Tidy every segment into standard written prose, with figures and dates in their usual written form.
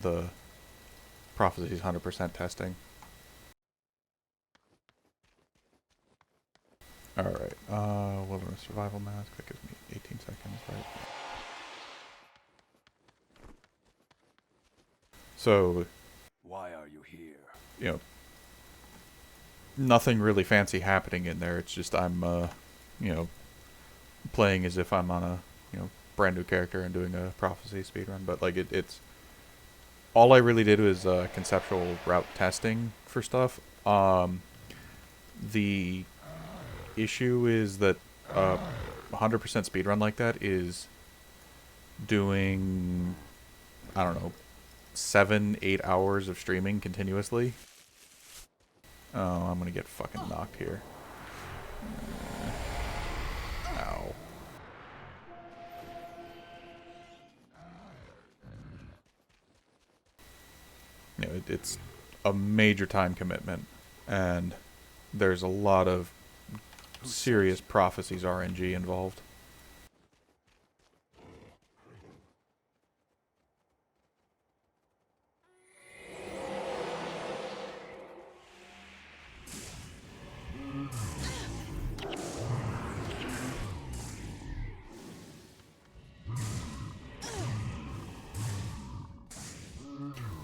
the Prophecy's 100% testing. Alright, Wilderness Survival Mask, that gives me 18 seconds, right? So, why are you here? You know, nothing really fancy happening in there, it's just I'm, you know, playing as if I'm on a, brand new character and doing a Prophecy speedrun, but like it's all I really did was conceptual route testing for stuff. The issue is that 100% speedrun like that is doing, I don't know, 7-8 hours of streaming continuously. Oh, I'm gonna get fucking knocked here. Ow. It's a major time commitment, and there's a lot of serious Prophecies RNG involved.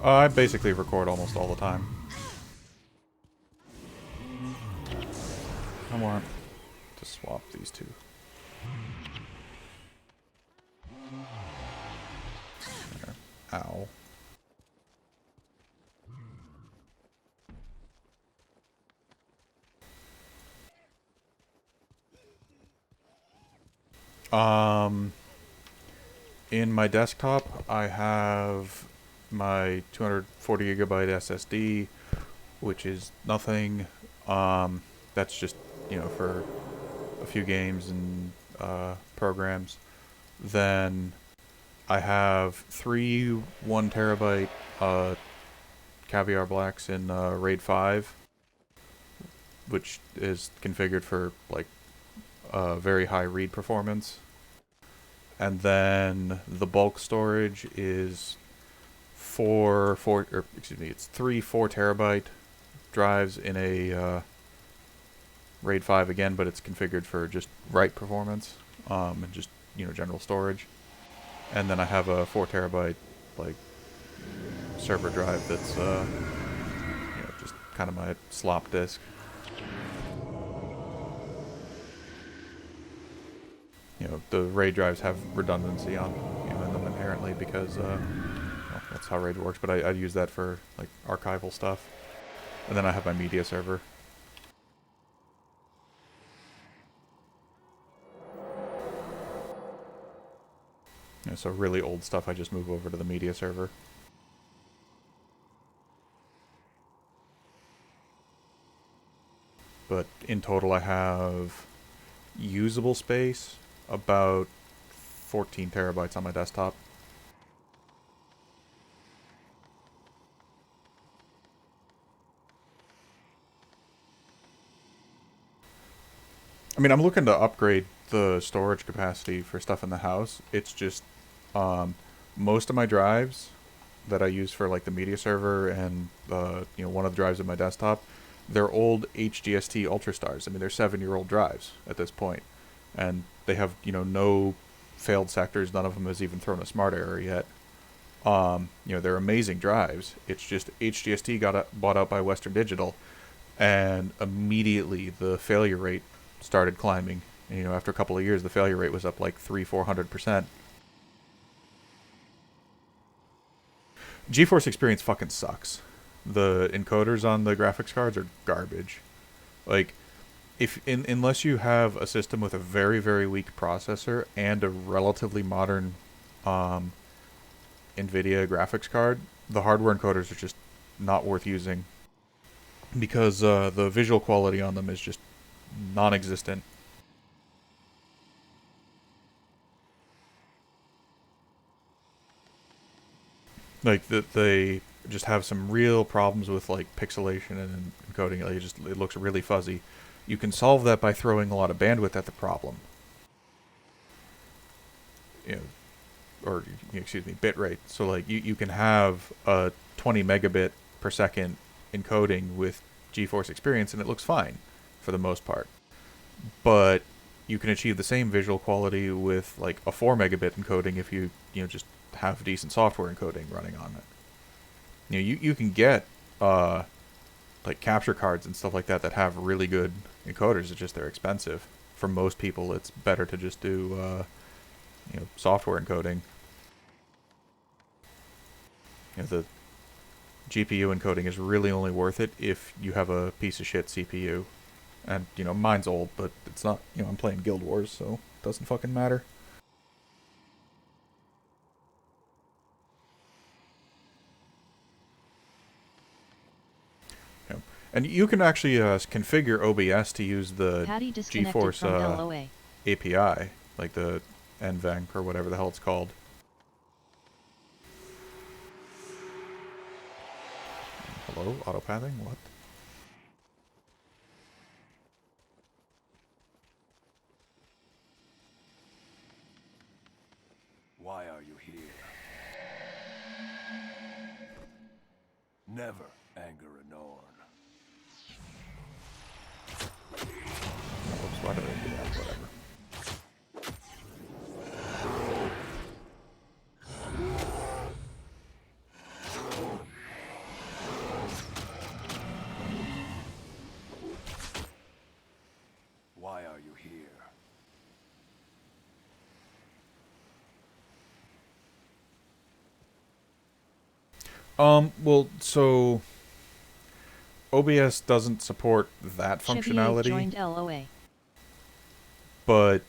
I basically record almost all the time. I want to swap these two. There. Ow. In my desktop, I have my 240 gigabyte SSD, which is nothing. That's just, for a few games and programs. Then I have 3 1 terabyte Caviar Blacks in RAID 5, which is configured for like very high read performance. And then the bulk storage is it's 3 4 terabyte drives in a RAID 5 again, but it's configured for just write performance, and just, general storage. And then I have a 4 terabyte like server drive that's just kind of my slop disk. The RAID drives have redundancy on in them inherently because that's how RAID works. But I use that for like archival stuff, and then I have my media server. So really old stuff I just move over to the media server. But in total I have usable space about 14 terabytes on my desktop. I mean, I'm looking to upgrade the storage capacity for stuff in the house. It's just most of my drives that I use for like the media server and one of the drives of my desktop, they're old HDST Ultrastars. I mean, they're 7-year-old drives at this point, and they have no failed sectors. None of them has even thrown a smart error yet. They're amazing drives. It's just HDST got bought out by Western Digital, and immediately the failure rate started climbing. And, after a couple of years, the failure rate was up like 300-400%. GeForce Experience fucking sucks. The encoders on the graphics cards are garbage. Like, unless you have a system with a very, very weak processor and a relatively modern NVIDIA graphics card, the hardware encoders are just not worth using because the visual quality on them is just non-existent. Like they just have some real problems with like pixelation and encoding. Like it looks really fuzzy. You can solve that by throwing a lot of bandwidth at the problem. or excuse me, bit rate. So like you can have a 20 megabit per second encoding with GeForce Experience and it looks fine for the most part. But you can achieve the same visual quality with like a 4 megabit encoding if you just have decent software encoding running on it. You can get like capture cards and stuff like that that have really good encoders. It's just they're expensive. For most people, it's better to just do software encoding. The GPU encoding is really only worth it if you have a piece of shit CPU. And mine's old, but it's not. I'm playing Guild Wars, so it doesn't fucking matter. And you can actually configure OBS to use the GeForce API, like the NVENC or whatever the hell it's called. Hello? Autopathing? What? Why are you here? Never anger a Norn. Oops, why did I do that? Whatever. Why are you here? Well, so OBS doesn't support that functionality. Joined LOA. But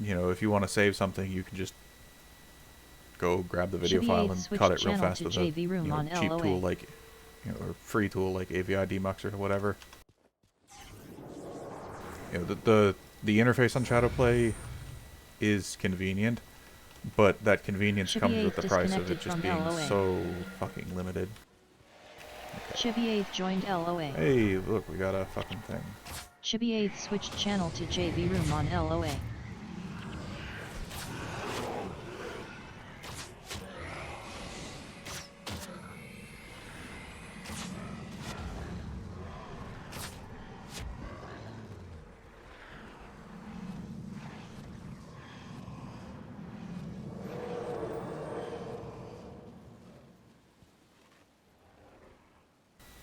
if you want to save something, you can just go grab the video file and cut it real fast with a cheap tool like or free tool like AVI Demux or whatever. The interface on Shadowplay is convenient, but that convenience comes with the price of it just being so fucking limited. Okay. Chibi 8th joined LOA. Hey, look, we got a fucking thing. Chibi 8th switched channel to JV Room on LOA.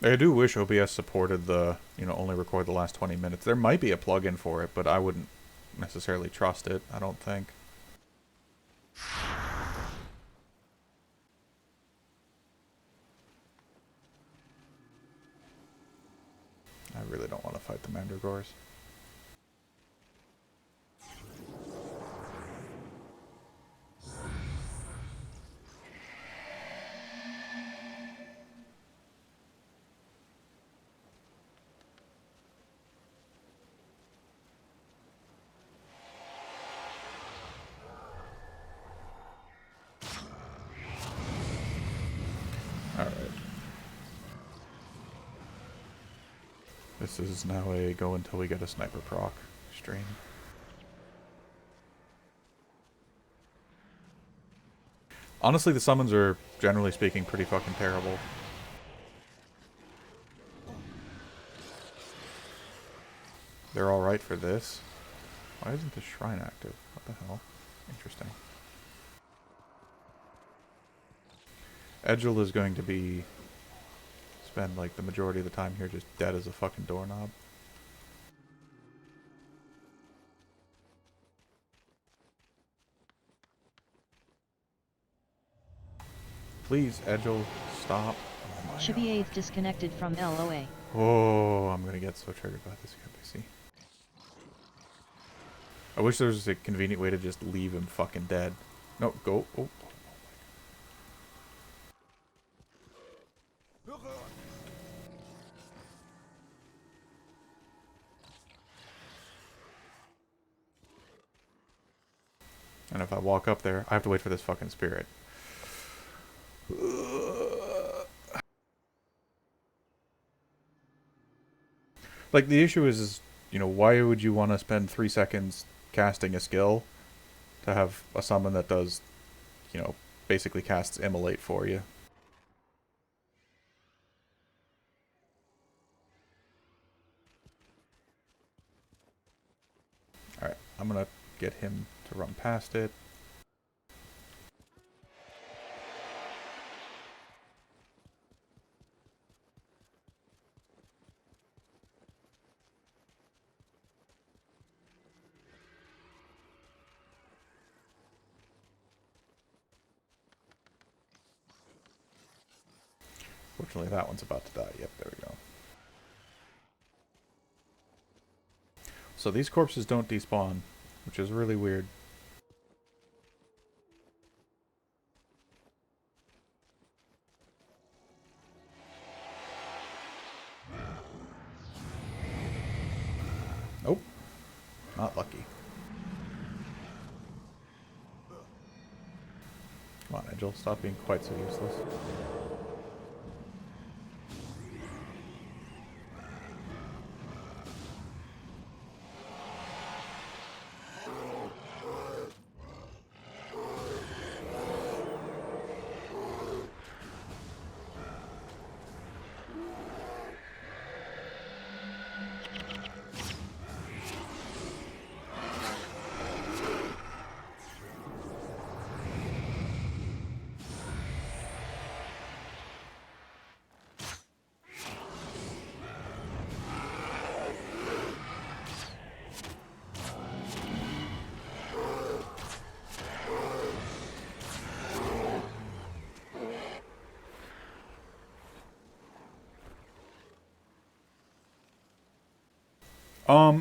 I do wish OBS supported the, only record the last 20 minutes. There might be a plugin for it, but I wouldn't necessarily trust it, I don't think. I really don't want to fight the Mandragores. This is now a go until we get a sniper proc stream. Honestly, the summons are, generally speaking, pretty fucking terrible. They're alright for this. Why isn't the shrine active? What the hell? Interesting. Edgel is going to be... spend like the majority of the time here just dead as a fucking doorknob. Please, Edgel, stop. Oh Should be 8th disconnected from LOA. Oh, I'm gonna get so triggered by this NPC. I wish there was a convenient way to just leave him fucking dead. No, go. Oh. And if I walk up there, I have to wait for this fucking spirit. Like, the issue is, why would you want to spend 3 seconds casting a skill to have a summon that does you know, basically casts Immolate for you. Alright, I'm gonna get him to run past it. Fortunately, that one's about to die. Yep, there we go. So these corpses don't despawn, which is really weird. Nope. Not lucky. Come on, Angel. Stop being quite so useless.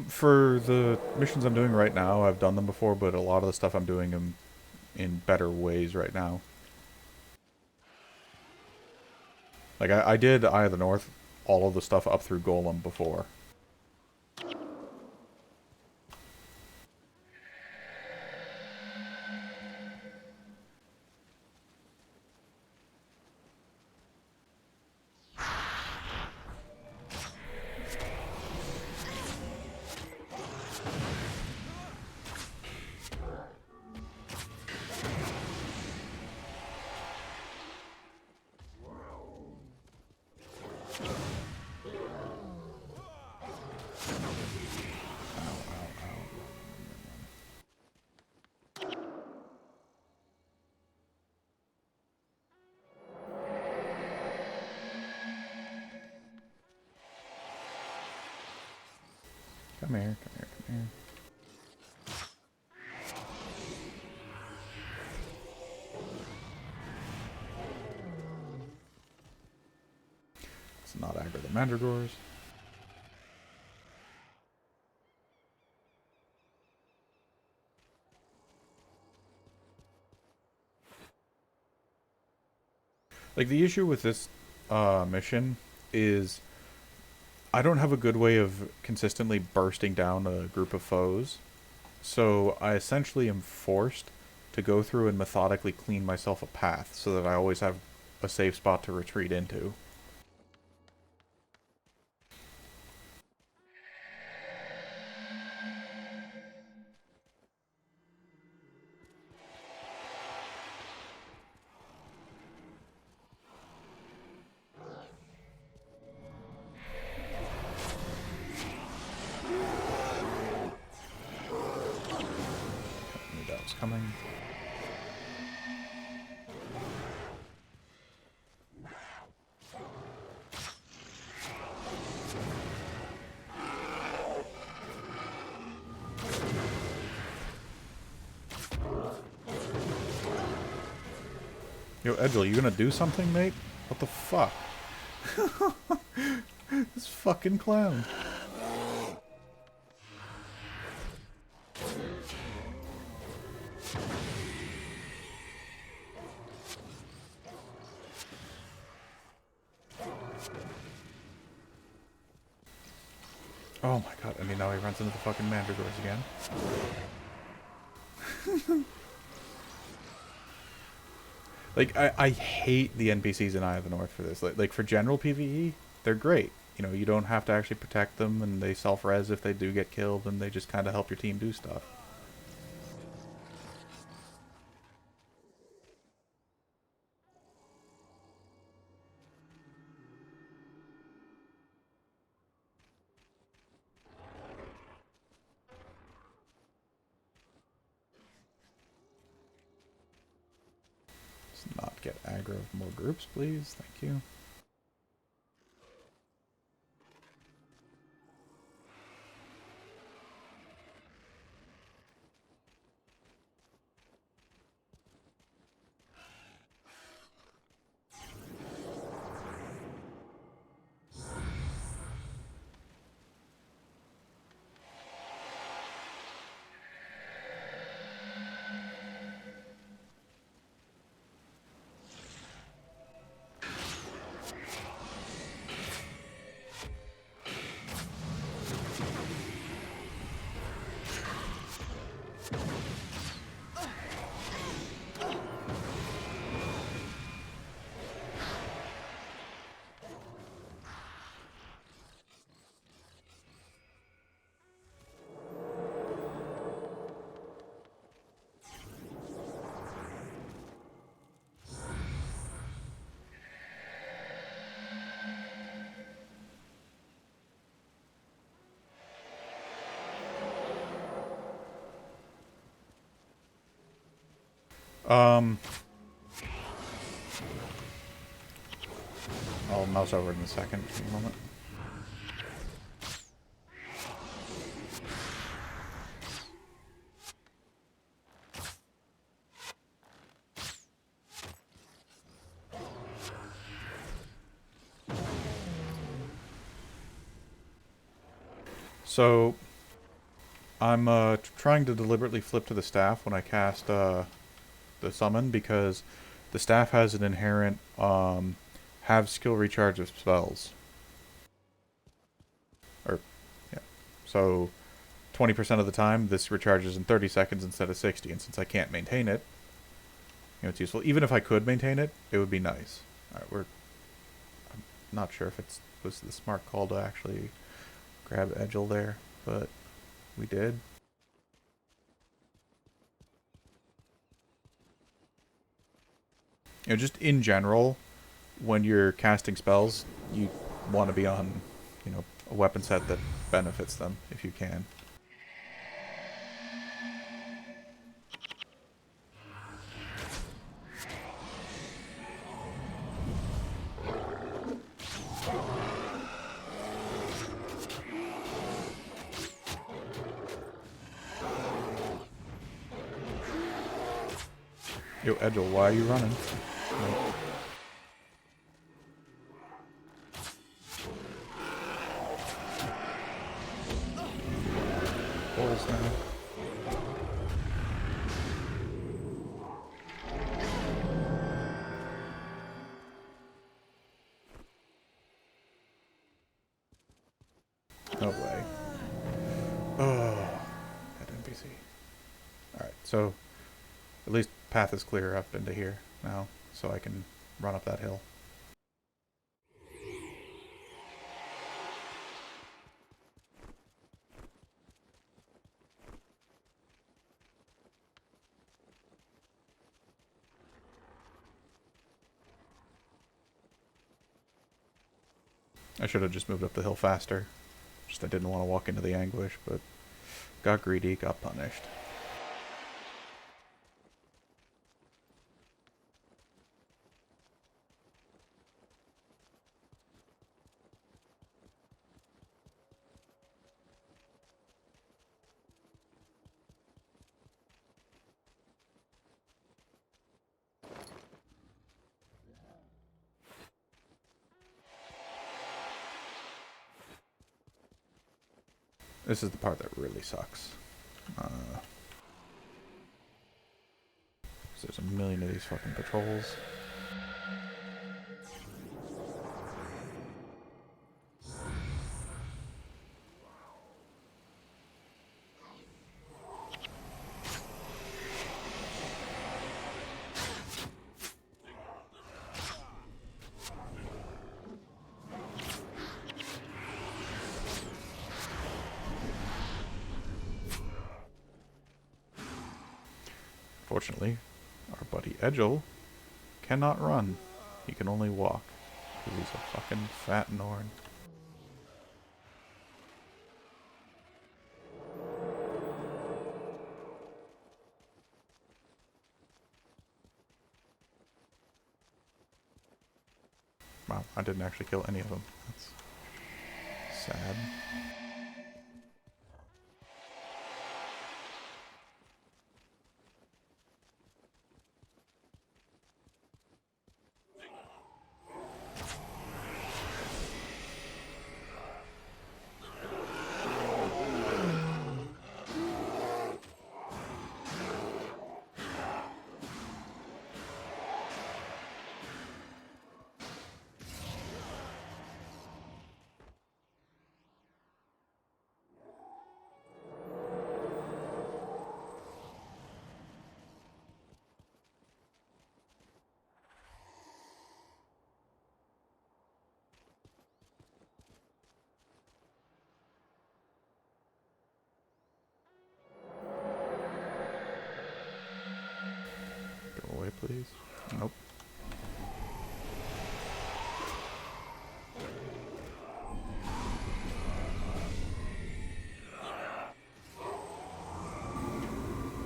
For the missions I'm doing right now, I've done them before, but a lot of the stuff I'm doing them in better ways right now. Like, I did Eye of the North, all of the stuff up through Golem before. Come here, come here, come here. Let's not aggro the Mandragores. Like, the issue with this mission is I don't have a good way of consistently bursting down a group of foes, so I essentially am forced to go through and methodically clean myself a path so that I always have a safe spot to retreat into. Knew that was coming. Yo, Edgel, you gonna do something, mate? What the fuck? This fucking clown. Oh my god, I mean, now he runs into the fucking Mandragores again. Like, I hate the NPCs in Eye of the North for this. Like for general PvE, they're great. You know, you don't have to actually protect them, and they self-res if they do get killed, and they just kind of help your team do stuff. get aggro of more groups, please. Thank you. I'll mouse over in a second. Give me a moment. So, I'm trying to deliberately flip to the staff when I cast the summon because the staff has an inherent have skill recharge of spells. Or, yeah. So, 20% of the time, this recharges in 30 seconds instead of 60, and since I can't maintain it, it's useful. Even if I could maintain it, it would be nice. Alright, I'm not sure if it was the smart call to actually grab Edgel there, but we did. Just in general, when you're casting spells, you want to be on, a weapon set that benefits them if you can. Yo, Edgel, why are you running? Holes now. No way. Oh, that NPC. Alright, so at least path is clear up into here now, so I can run up that hill. I should have just moved up the hill faster. Just I didn't want to walk into the anguish, but got greedy, got punished. This is the part that really sucks. There's a million of these fucking patrols. Fortunately, our buddy Edgel cannot run. He can only walk. Because he's a fucking fat Norn. Wow, I didn't actually kill any of them. That's sad. Go away, please. Nope.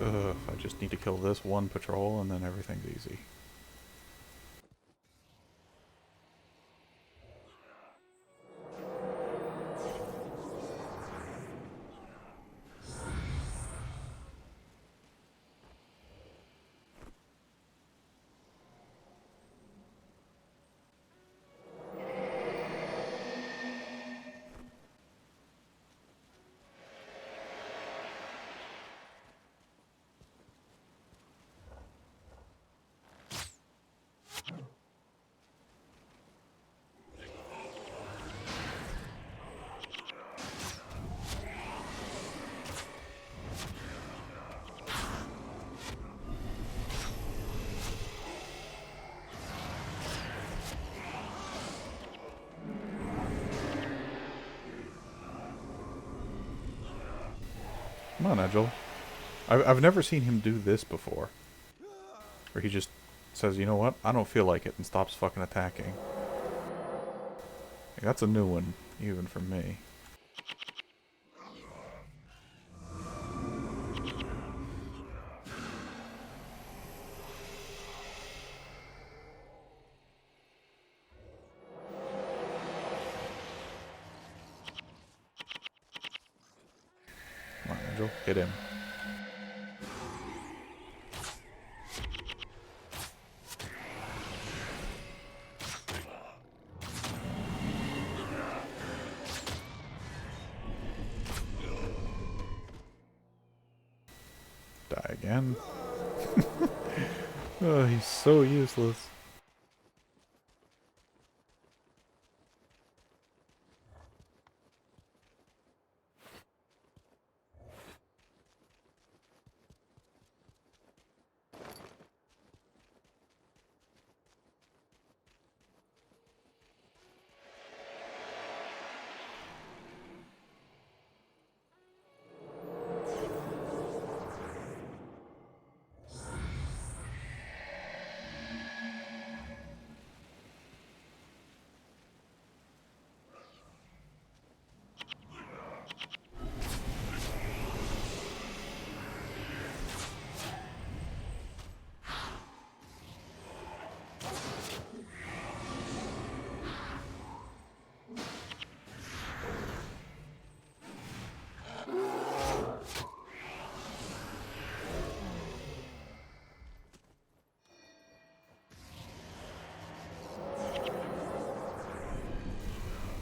Ugh, I just need to kill this one patrol and then everything's easy. Come on, Edgel. I've never seen him do this before. Where he just says, you know what, I don't feel like it, and stops fucking attacking. Like, that's a new one, even for me. Come on, Angel, hit him. Die again. Oh, he's so useless.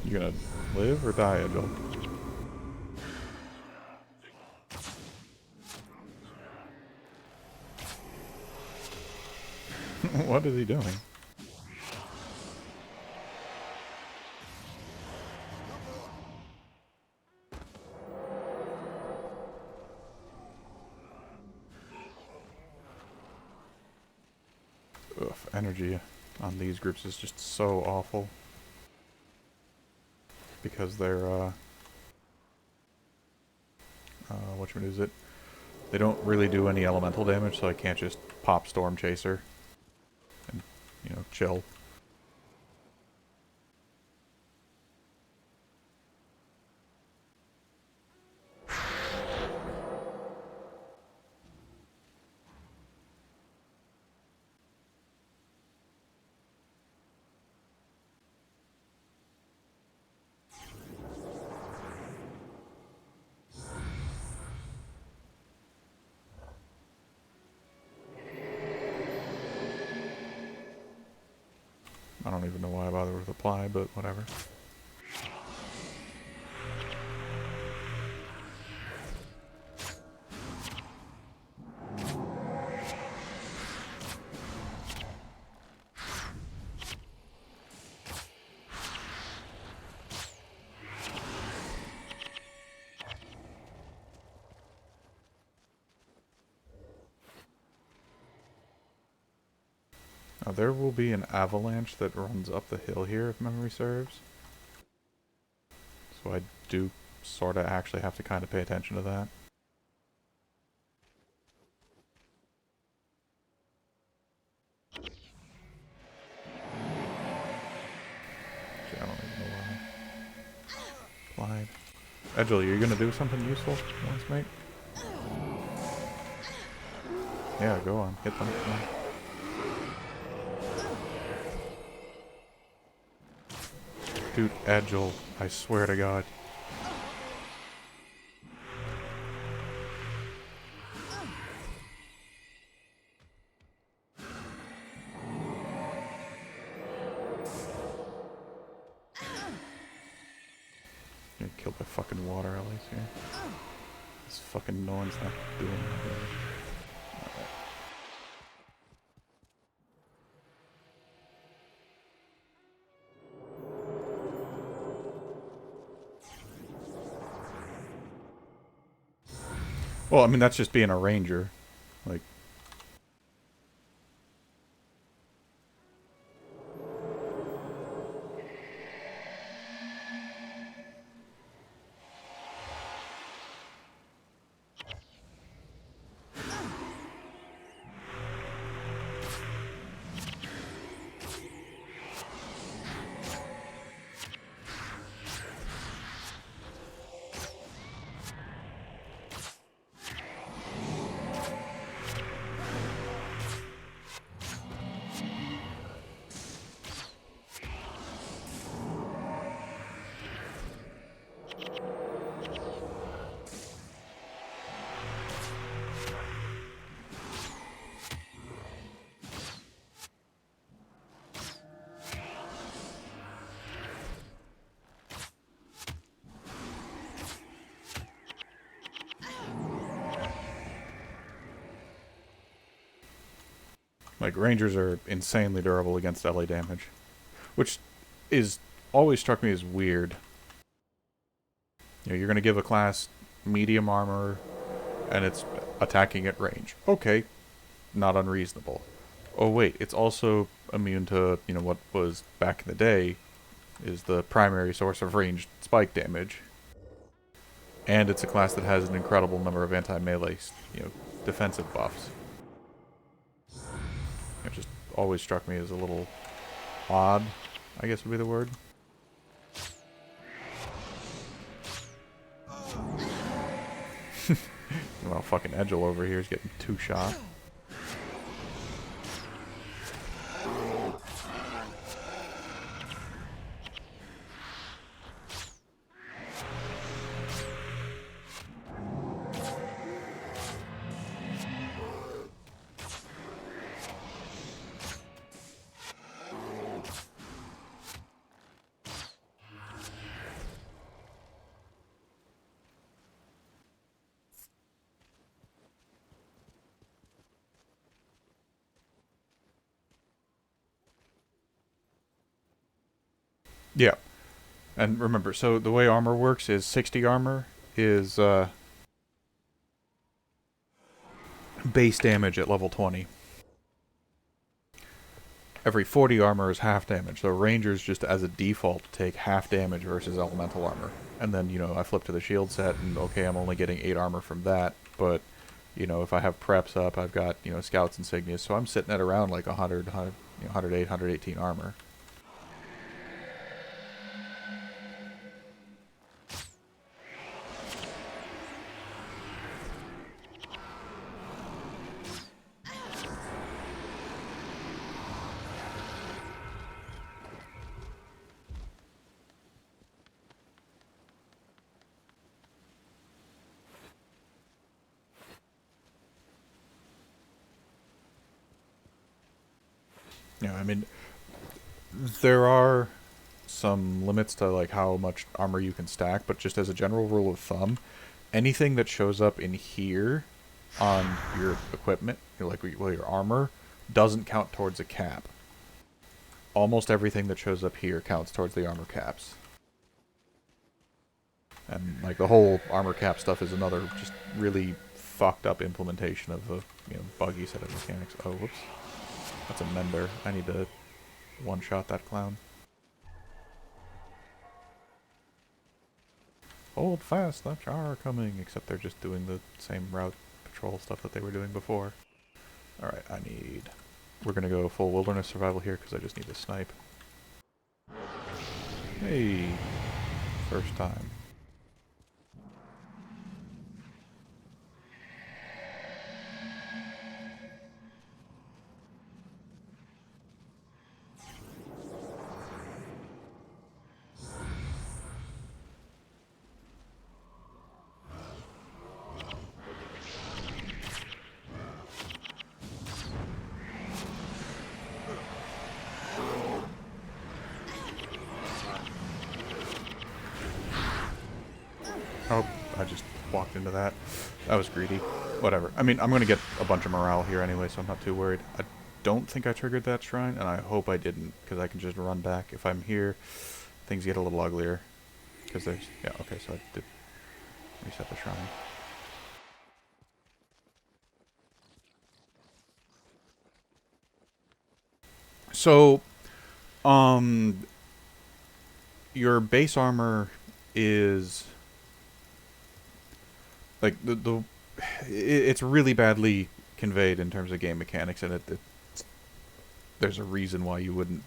You gonna live or die, Edgel? What is he doing? Ugh, energy on these groups is just so awful. Because they're, which one is it? They don't really do any elemental damage, so I can't just pop Storm Chaser and, you know, chill. don't even know why I bother with apply, but whatever. Now there will be an avalanche that runs up the hill here, if memory serves. So I do sort of actually have to kind of pay attention to that. Actually, I don't even know why. Applied. Edgel, you're gonna do something useful once, mate? Yeah, go on. Hit them. Come on. Dude, Edgel, I swear to God. You're killed by fucking water at least here. This fucking no one's not doing anything. Well, I mean, that's just being a ranger. Like, Rangers are insanely durable against LA damage. Which is always struck me as weird. You know, you're going to give a class medium armor, and it's attacking at range. Okay, not unreasonable. Oh wait, it's also immune to, you know, what was back in the day is the primary source of ranged spike damage. And it's a class that has an incredible number of anti-melee, you know, defensive buffs. It just always struck me as a little odd, I guess would be the word. Well, fucking Edgel over here is getting 2 shot. Yeah. And remember, so the way armor works is 60 armor is base damage at level 20. Every 40 armor is half damage, so Rangers just as a default take half damage versus elemental armor. And then, you know, I flip to the shield set and okay, I'm only getting 8 armor from that, but, you know, if I have preps up, I've got, you know, scouts insignias, so I'm sitting at around like 108, 118 armor. You know, I mean, There are some limits to like how much armor you can stack, but just as a general rule of thumb, anything that shows up in here on your equipment, your armor, doesn't count towards a cap. Almost everything that shows up here counts towards the armor caps. And like the whole armor cap stuff is another just really fucked up implementation of a buggy set of mechanics. Oh, whoops. That's a mender. I need to one-shot that clown. Hold fast, the char are coming. Except they're just doing the same route patrol stuff that they were doing before. Alright, we're gonna go full wilderness survival here because I just need to snipe. Hey, first time. Oh, I just walked into that. That was greedy. Whatever. I mean, I'm going to get a bunch of morale here anyway, so I'm not too worried. I don't think I triggered that shrine, and I hope I didn't, because I can just run back. If I'm here, things get a little uglier. Because there's... Yeah, okay, so I did reset the shrine. So, your base armor is... Like, it's really badly conveyed in terms of game mechanics, and there's a reason why you wouldn't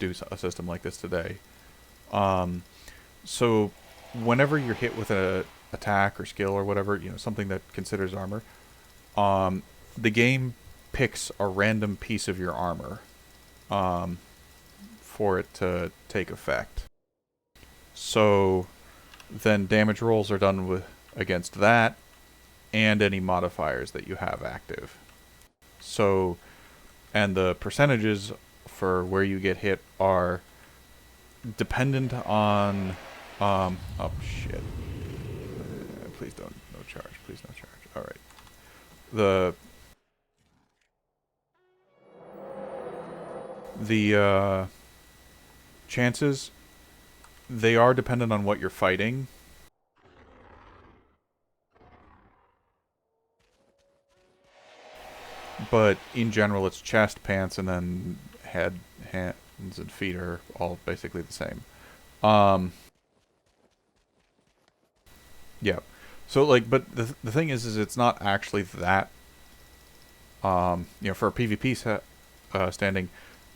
do a system like this today. So whenever you're hit with a attack or skill or whatever, something that considers armor, the game picks a random piece of your armor for it to take effect. So then damage rolls are done against that and any modifiers that you have active. So, and the percentages for where you get hit are dependent on oh shit. Please don't, no charge, please no charge. Alright. The chances, they are dependent on what you're fighting. But in general, it's chest, pants, and then head, hands, and feet are all basically the same. Yeah. So, like, but the thing is it's not actually that, for a PvP standing,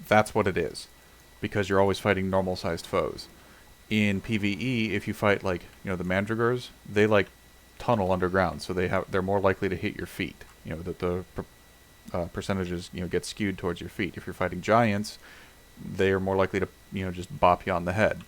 that's what it is. Because you're always fighting normal-sized foes. In PvE, if you fight, like, the Mandragors, they, like, tunnel underground, so they're more likely to hit your feet. The percentages, get skewed towards your feet. If you're fighting giants, they are more likely to, just bop you on the head.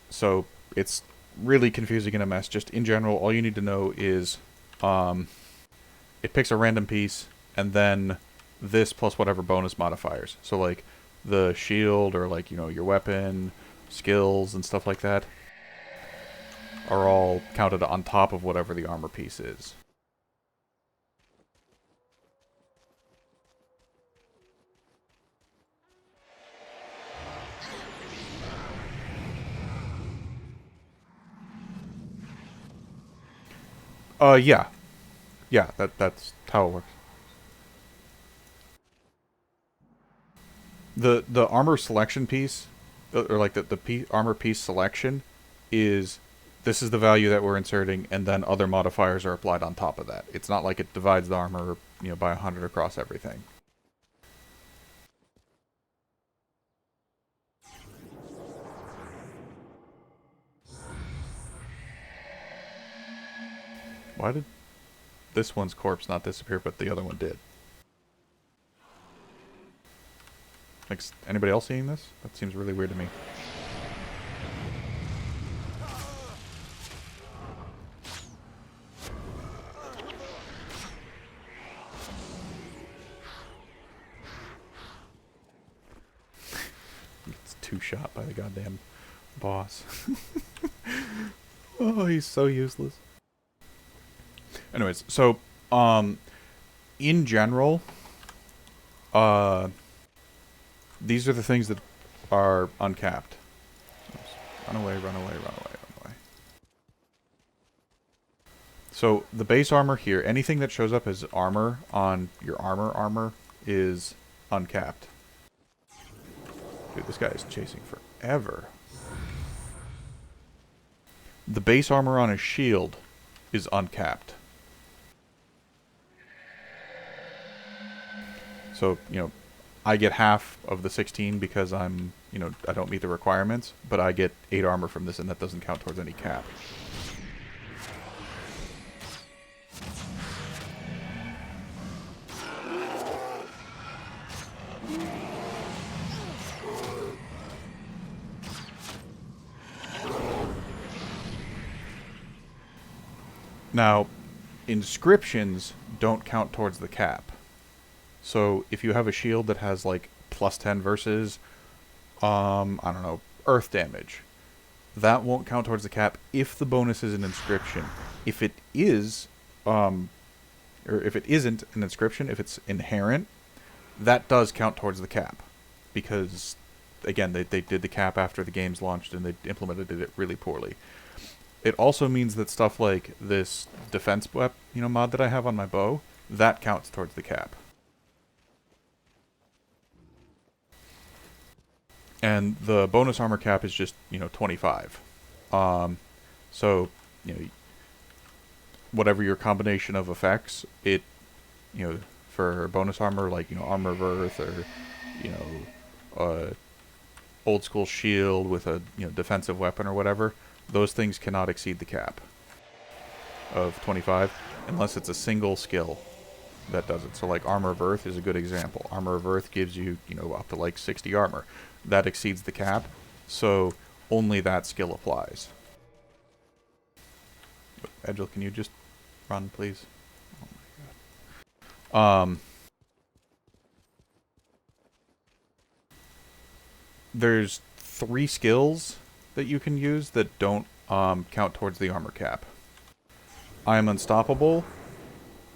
So, it's really confusing and a mess. Just in general, all you need to know is it picks a random piece, and then this plus whatever bonus modifiers. So, like, the shield or, like, your weapon, skills, and stuff like that are all counted on top of whatever the armor piece is. Yeah. Yeah, that's how it works. The armor selection piece, or like the armor piece selection, this is the value that we're inserting, and then other modifiers are applied on top of that. It's not like it divides the armor, by 100 across everything. Why did this one's corpse not disappear, but the other one did? Like, anybody else seeing this? That seems really weird to me. two-shot by the goddamn boss. Oh, he's so useless. Anyways, so, in general, these are the things that are uncapped. Oops. Run away, run away, run away, run away. So, the base armor here, anything that shows up as armor on your armor is uncapped. Dude, this guy is chasing forever. The base armor on his shield is uncapped. So, I get half of the 16 because I'm, I don't meet the requirements, but I get 8 armor from this, and that doesn't count towards any cap. Now, inscriptions don't count towards the cap. So if you have a shield that has like +10 versus, I don't know, earth damage, that won't count towards the cap if the bonus is an inscription. If it is, or if it isn't an inscription, if it's inherent, that does count towards the cap. Because, again, they did the cap after the game's launched and they implemented it really poorly. It also means that stuff like this defense mod that I have on my bow, that counts towards the cap. And the bonus armor cap is just, 25. So, whatever your combination of effects, it, for bonus armor, like, Armor of Earth or, old school shield with a, defensive weapon or whatever, those things cannot exceed the cap of 25 unless it's a single skill that does it. So, like, Armor of Earth is a good example. Armor of Earth gives you, up to, like, 60 armor. That exceeds the cap, so only that skill applies. Edgel, can you just run, please? Oh my god. There's 3 skills that you can use that don't count towards the armor cap. I am unstoppable.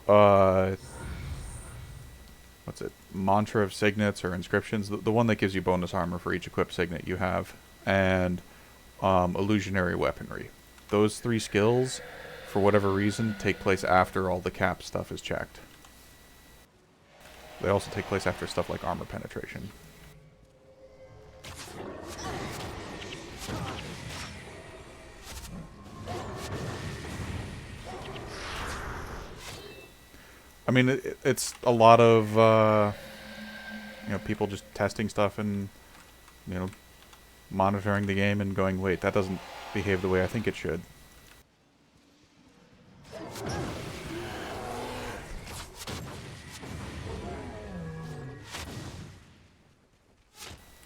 What's it? Mantra of Signets or Inscriptions. The one that gives you bonus armor for each equipped signet you have. And Illusionary Weaponry. Those 3 skills, for whatever reason, take place after all the cap stuff is checked. They also take place after stuff like Armor Penetration. I mean, it's a lot of, people just testing stuff and, monitoring the game and going, wait, that doesn't behave the way I think it should.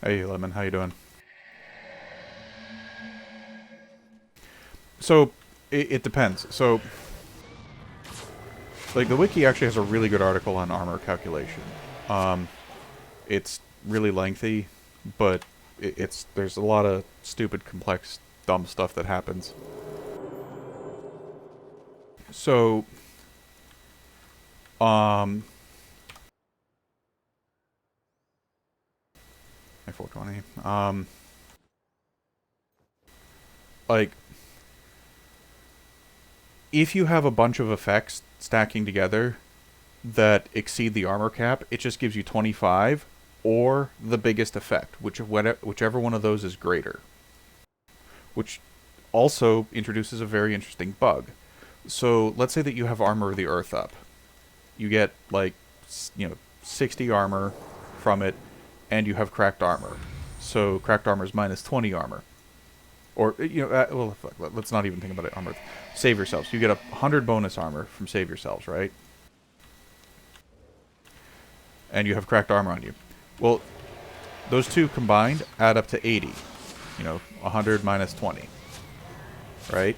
Hey, Lemon, how you doing? So, it depends. So, like, the wiki actually has a really good article on armor calculation. It's really lengthy, but there's a lot of stupid, complex, dumb stuff that happens. So, .420. Like, if you have a bunch of effects stacking together that exceed the armor cap, it just gives you 25 or the biggest effect, whichever one of those is greater. Which also introduces a very interesting bug. So let's say that you have Armor of the Earth up. You get, like, 60 armor from it, and you have Cracked Armor. So Cracked Armor is minus 20 armor. Or, well, fuck, let's not even think about it. Armor. Save Yourselves. You get 100 bonus armor from Save Yourselves, right? And you have Cracked Armor on you. Well, those two combined add up to 80. 100 minus 20. Right?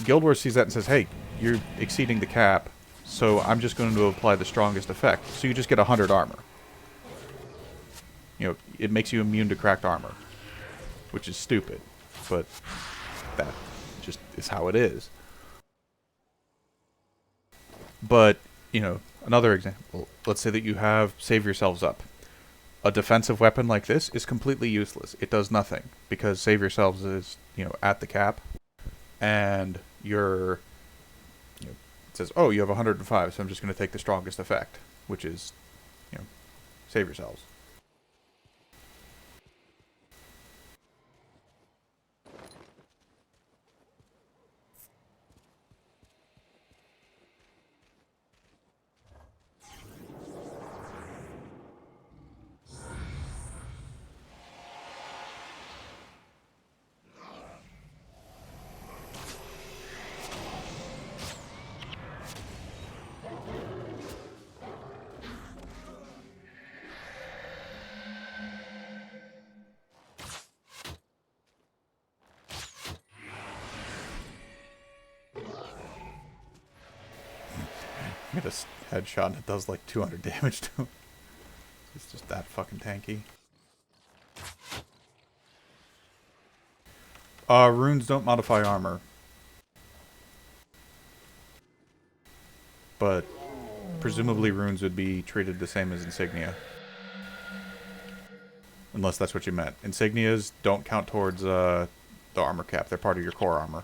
Guild Wars sees that and says, hey, you're exceeding the cap, so I'm just going to apply the strongest effect. So you just get 100 armor. it makes you immune to cracked armor, which is stupid, but that just is how it is. But, another example, let's say that you have Save Yourselves Up. A defensive weapon like this is completely useless. It does nothing, because Save Yourselves is, at the cap, and it says, oh, you have 105, so I'm just going to take the strongest effect, which is, Save Yourselves. Get a headshot and it does like 200 damage to him. It's just that fucking tanky. Runes don't modify armor. But presumably runes would be treated the same as insignia. Unless that's what you meant. Insignias don't count towards the armor cap. They're part of your core armor.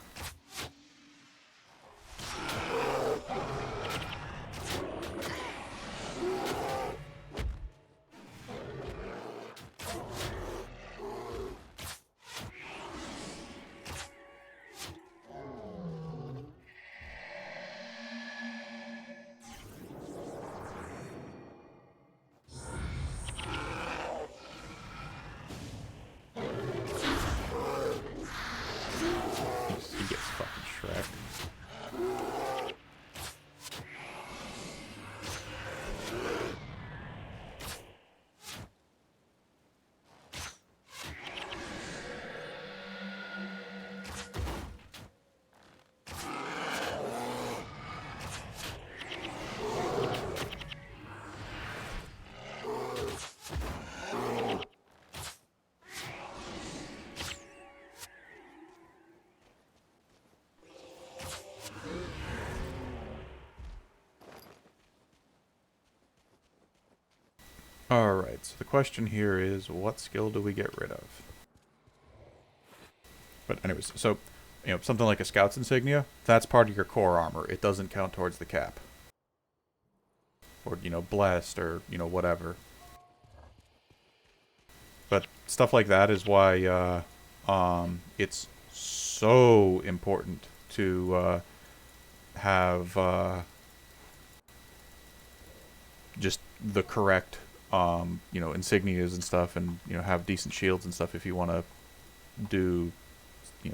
He gets fucking shreked. Alright, so the question here is, what skill do we get rid of? But anyways, so, something like a Scout's Insignia, that's part of your core armor. It doesn't count towards the cap. Or, Blessed, or, whatever. But stuff like that is why, it's so important to, have, just the correct insignias and stuff, and have decent shields and stuff if you want to do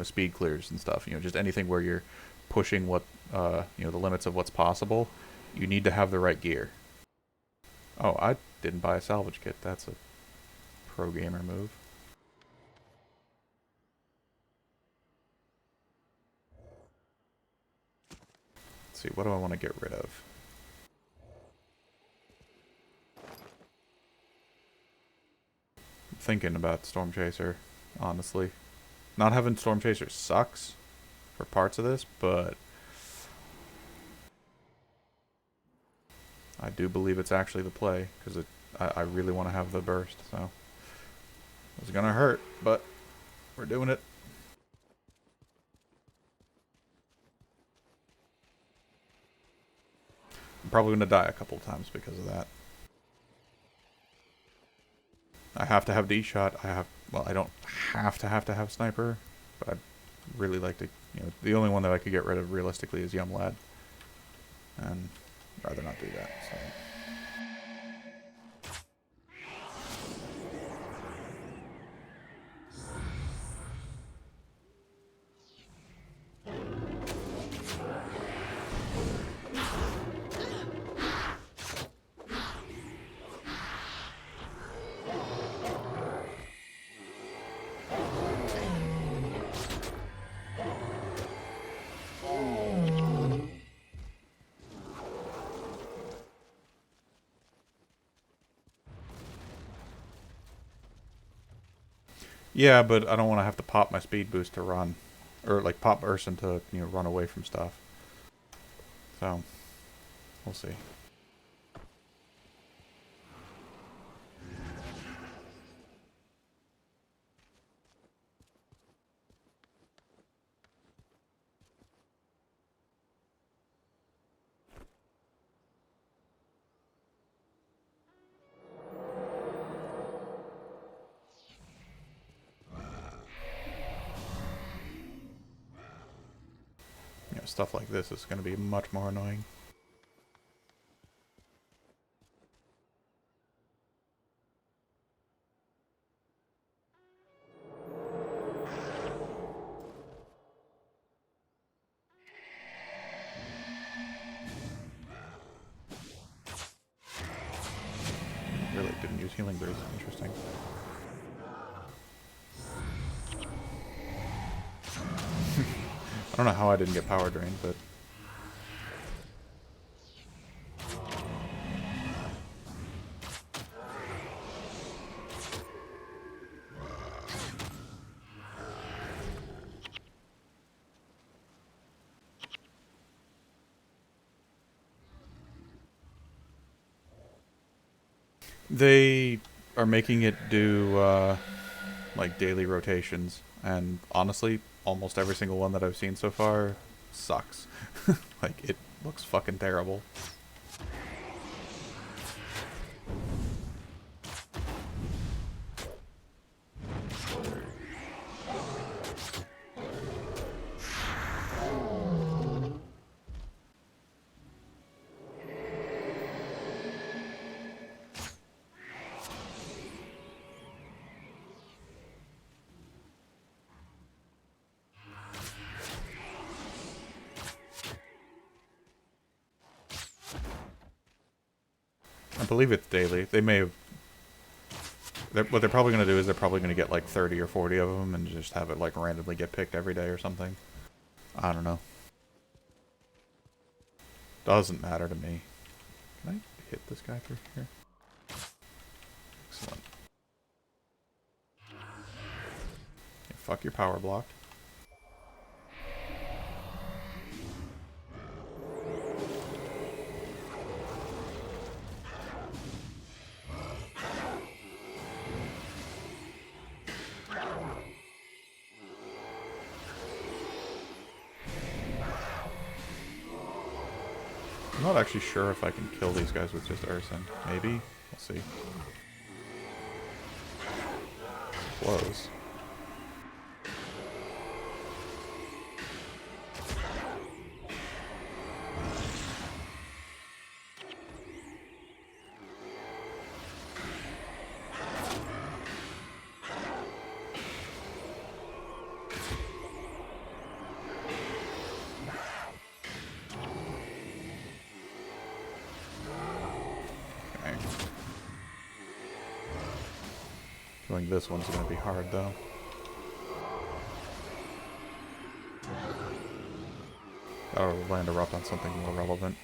speed clears and stuff. Just anything where you're pushing what the limits of what's possible. You need to have the right gear. Oh, I didn't buy a salvage kit. That's a pro gamer move. Let's see, what do I want to get rid of? Thinking about Storm Chaser, honestly. Not having Storm Chaser sucks for parts of this, but I do believe it's actually the play, because I really want to have the burst, so it's gonna hurt, but we're doing it. I'm probably gonna die a couple times because of that. I have to have D-Shot. I don't have to have Sniper, but I'd really like to, the only one that I could get rid of realistically is Young Lad. And I'd rather not do that, so. Yeah, but I don't want to have to pop my speed boost to run. Or, like, pop Ursan to, run away from stuff. So, we'll see. Stuff like this is going to be much more annoying. Really didn't use healing breeze. Interesting. I don't know how I didn't get power drained, but they are making it do like daily rotations, and honestly, almost every single one that I've seen so far sucks. Like, it looks fucking terrible. I believe it's daily. They may have... what they're probably going to do is they're probably going to get like 30 or 40 of them and just have it like randomly get picked every day or something. I don't know. Doesn't matter to me. Can I hit this guy through here? Excellent. Yeah, fuck your power block. I'm not actually sure if I can kill these guys with just Ursan. Maybe? We'll see. Close. Okay. Feeling this one's gonna be hard though. Gotta land erupt on something more relevant.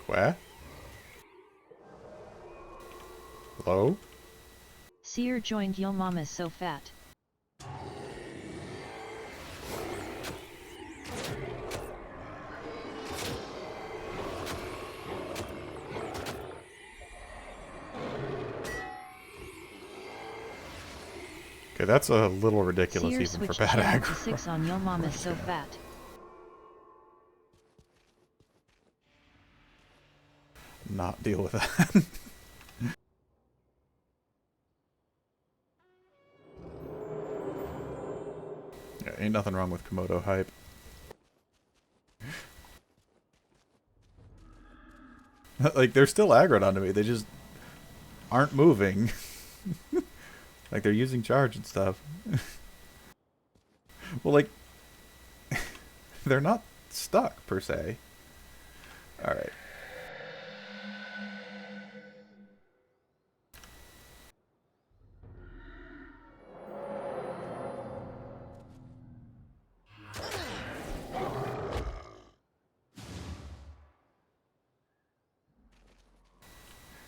Where? Hello? Seer joined Yo Mama's so fat. Okay, that's a little ridiculous Seer even for switched bad channel to aggro. 6 on Yo Mama's so fat. Not deal with that. Yeah, ain't nothing wrong with Komodo hype. Like, they're still aggroed onto me, they just aren't moving. Like, they're using charge and stuff. Well, like, they're not stuck, per se. Alright.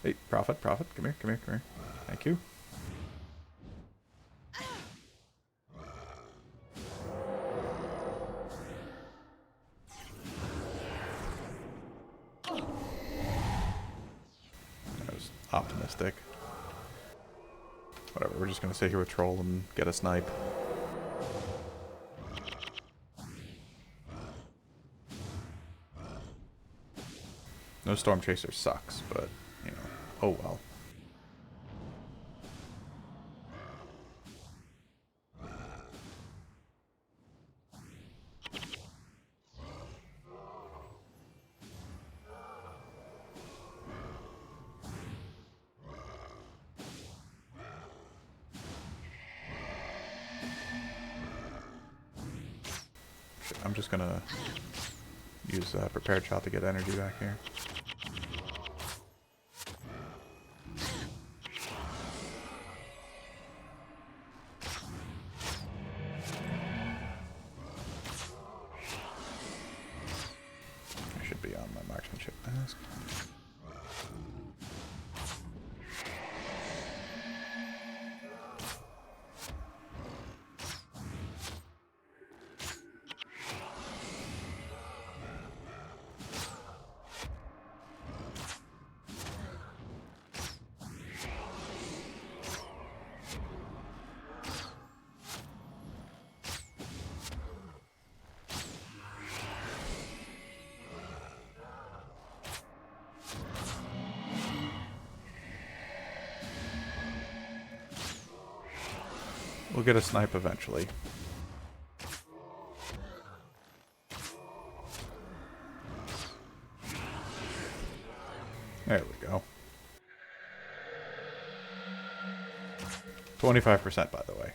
Hey, Prophet, Prophet, come here, come here, come here. Thank you. That was optimistic. Whatever, we're just gonna sit here with Troll and get a snipe. No Storm Chaser sucks, but, you know, oh well. Shit, I'm just gonna use Prepared Shot to get energy back here. I should be on my marksmanship mask. We'll get a snipe eventually. There we go. 25% by the way.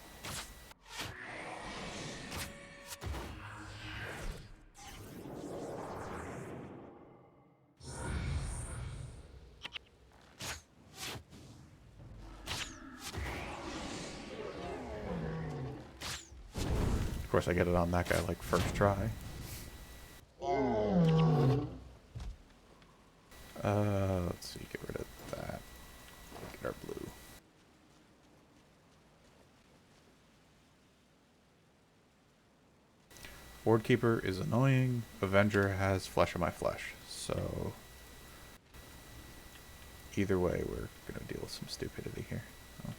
Of course I get it on that guy like first try. Let's see, get rid of that. Get our blue. Ward Keeper is annoying. Avenger has Flesh of my flesh. So either way, we're gonna deal with some stupidity here. So.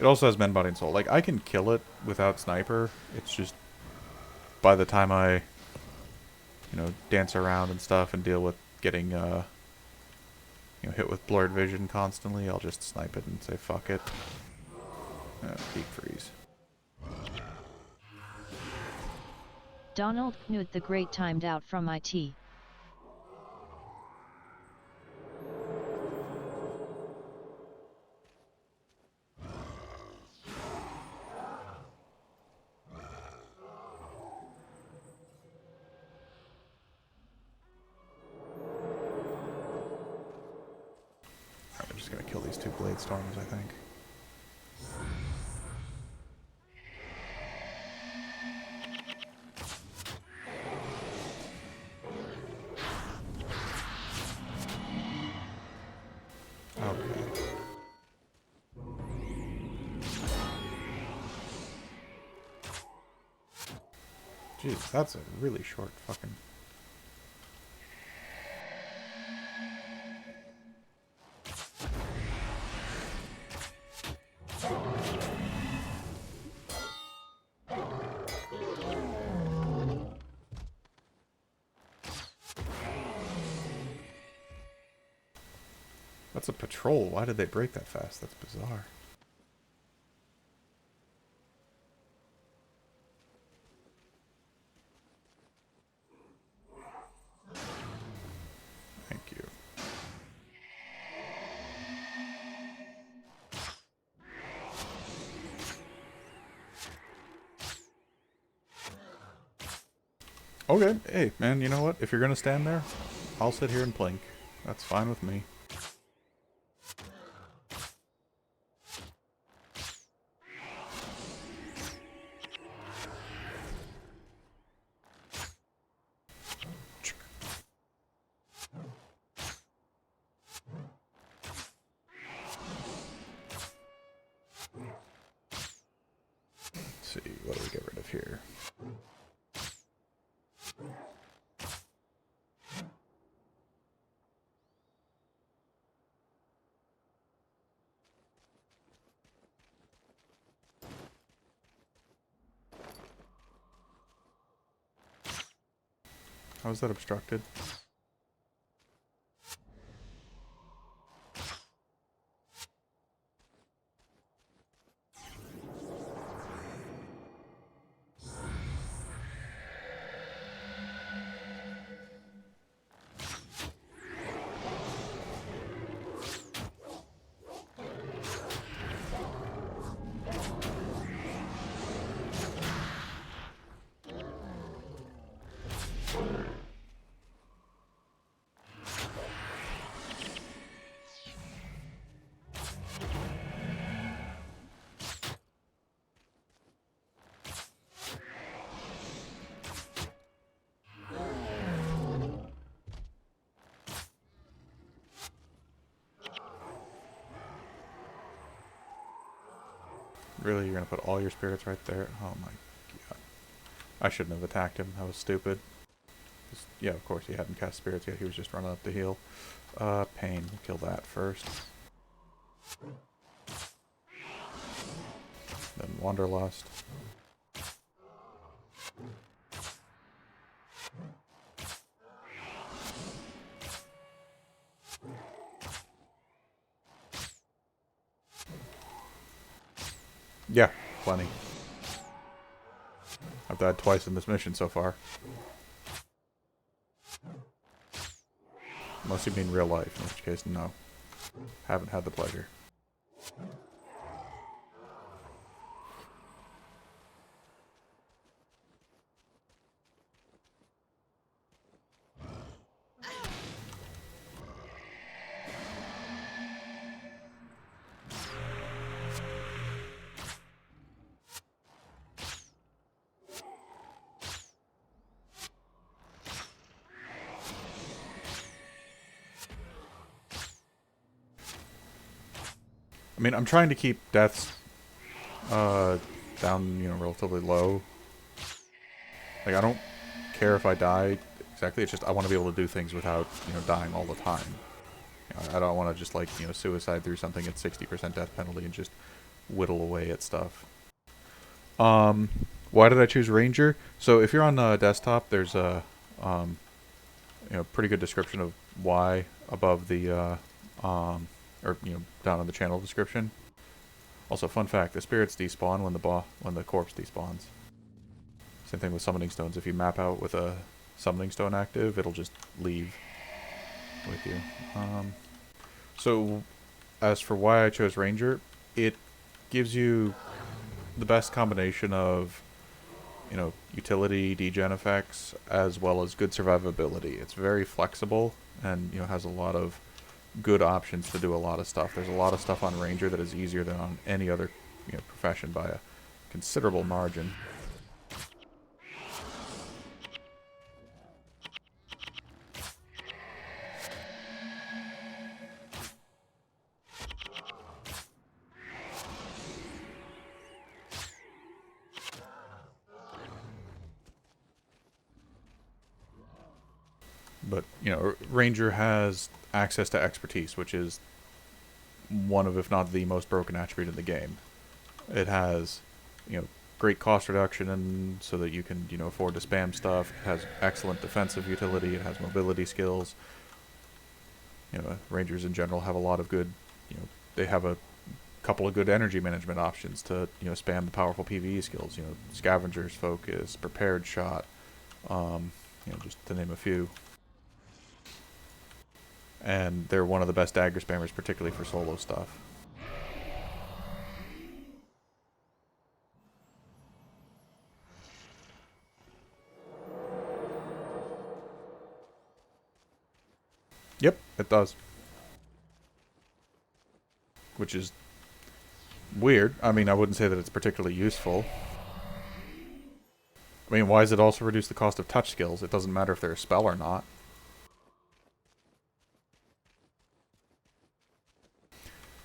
It also has Men, Body, and Soul. Like, I can kill it without Sniper. It's just by the time I, you know, dance around and stuff and deal with getting, you know, hit with blurred vision constantly, I'll just snipe it and say fuck it. Deep freeze. Donald Knut the Great timed out from IT. I'm just gonna kill these two Blade Storms, I think. Okay. Jeez, that's a really short fucking... That's a patrol. Why did they break that fast? That's bizarre. Thank you. Okay, hey, man, you know what? If you're gonna stand there, I'll sit here and blink. That's fine with me. Let's see, what do we get rid of here? How is that obstructed? Really, you're gonna put all your spirits right there? Oh my god. I shouldn't have attacked him. That was stupid. Yeah, of course he hadn't cast spirits yet. He was just running up to heal. Pain. We'll kill that first. Then Wanderlust. Yeah, plenty. I've died twice in this mission so far. Unless you mean real life, in which case, no. Haven't had the pleasure. I mean, I'm trying to keep deaths down, relatively low. Like, I don't care if I die exactly. It's just I want to be able to do things without, dying all the time. I don't want to just, like, suicide through something at 60% death penalty and just whittle away at stuff. Why did I choose Ranger? So if you're on desktop, there's a, pretty good description of why above the, or down in the channel description. Also, fun fact: the spirits despawn when the corpse despawns. Same thing with summoning stones. If you map out with a summoning stone active, it'll just leave with you. So, as for why I chose Ranger, it gives you the best combination of, utility, degen effects, as well as good survivability. It's very flexible and, has a lot of good options to do a lot of stuff. There's a lot of stuff on Ranger that is easier than on any other, profession by a considerable margin. But, Ranger has access to expertise, which is one of, if not the most broken attribute in the game. It has, great cost reduction, and so that you can, afford to spam stuff. It has excellent defensive utility. It has mobility skills. Rangers in general have a lot of good, they have a couple of good energy management options to, spam the powerful PvE skills. Scavenger's Focus, Prepared Shot, just to name a few. And they're one of the best dagger spammers, particularly for solo stuff. Yep, it does. Which is weird. I mean, I wouldn't say that it's particularly useful. I mean, why does it also reduce the cost of touch skills? It doesn't matter if they're a spell or not.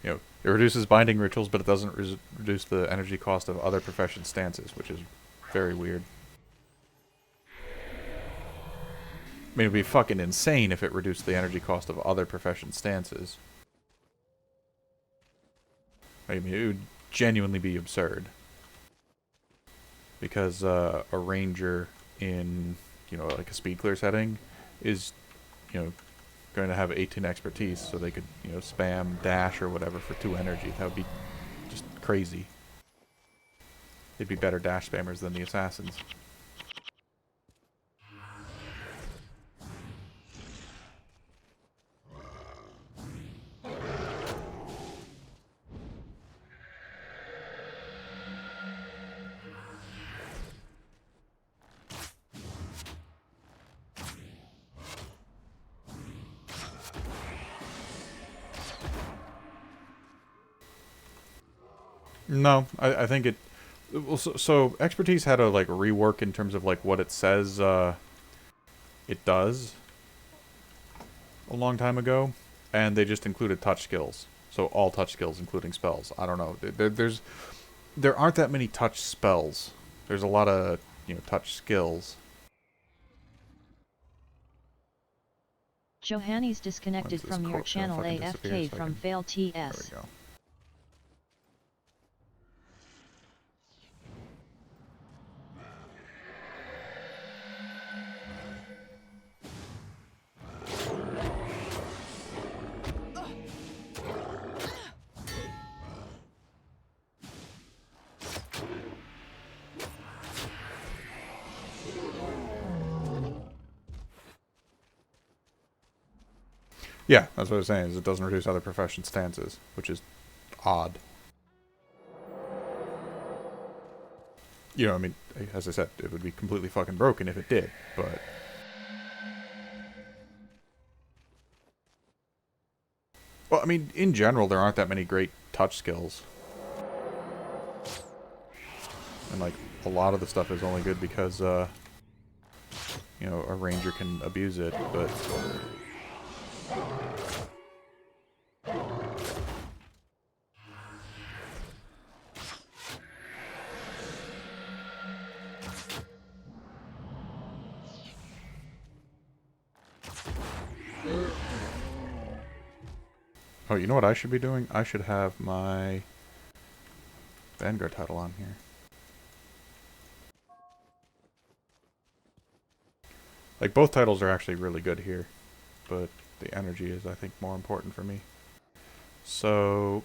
You know, it reduces binding rituals, but it doesn't reduce the energy cost of other profession stances, which is very weird. I mean, it'd be fucking insane if it reduced the energy cost of other profession stances. I mean, it would genuinely be absurd. Because a ranger in, you know, like a speed clear setting is, you know, going to have 18 expertise, so they could, you know, spam dash or whatever for 2 energy. That would be just crazy. They'd be better dash spammers than the assassins. No, I think it... Well, so expertise had a like rework in terms of like what it says it does a long time ago, and they just included touch skills. So all touch skills, including spells. I don't know. There aren't that many touch spells. There's a lot of, you know, touch skills. Johanny's disconnected When's this from your corpse gonna channel fucking disappear AFK so I from can- Fail There TS. we go. Yeah, that's what I was saying, is it doesn't reduce other profession stances, which is odd. You know, I mean, as I said, it would be completely fucking broken if it did, but... Well, I mean, in general, there aren't that many great touch skills. And, like, a lot of the stuff is only good because, you know, a ranger can abuse it, but... Oh, you know what I should be doing? I should have my Vanguard title on here. Like, both titles are actually really good here, but the energy is, I think, more important for me. So...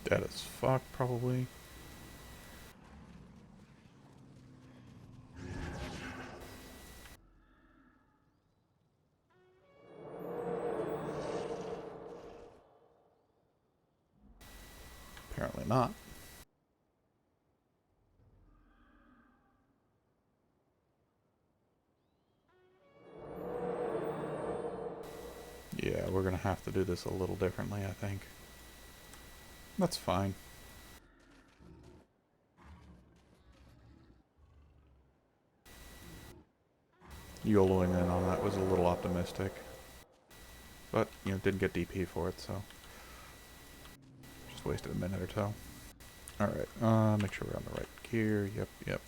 dead as fuck, probably. Apparently not. Yeah, we're gonna have to do this a little differently, I think. That's fine. YOLOing in on that was a little optimistic. But, you know, didn't get DP for it, so... Just wasted a minute or so. Alright, make sure we're on the right gear. Yep.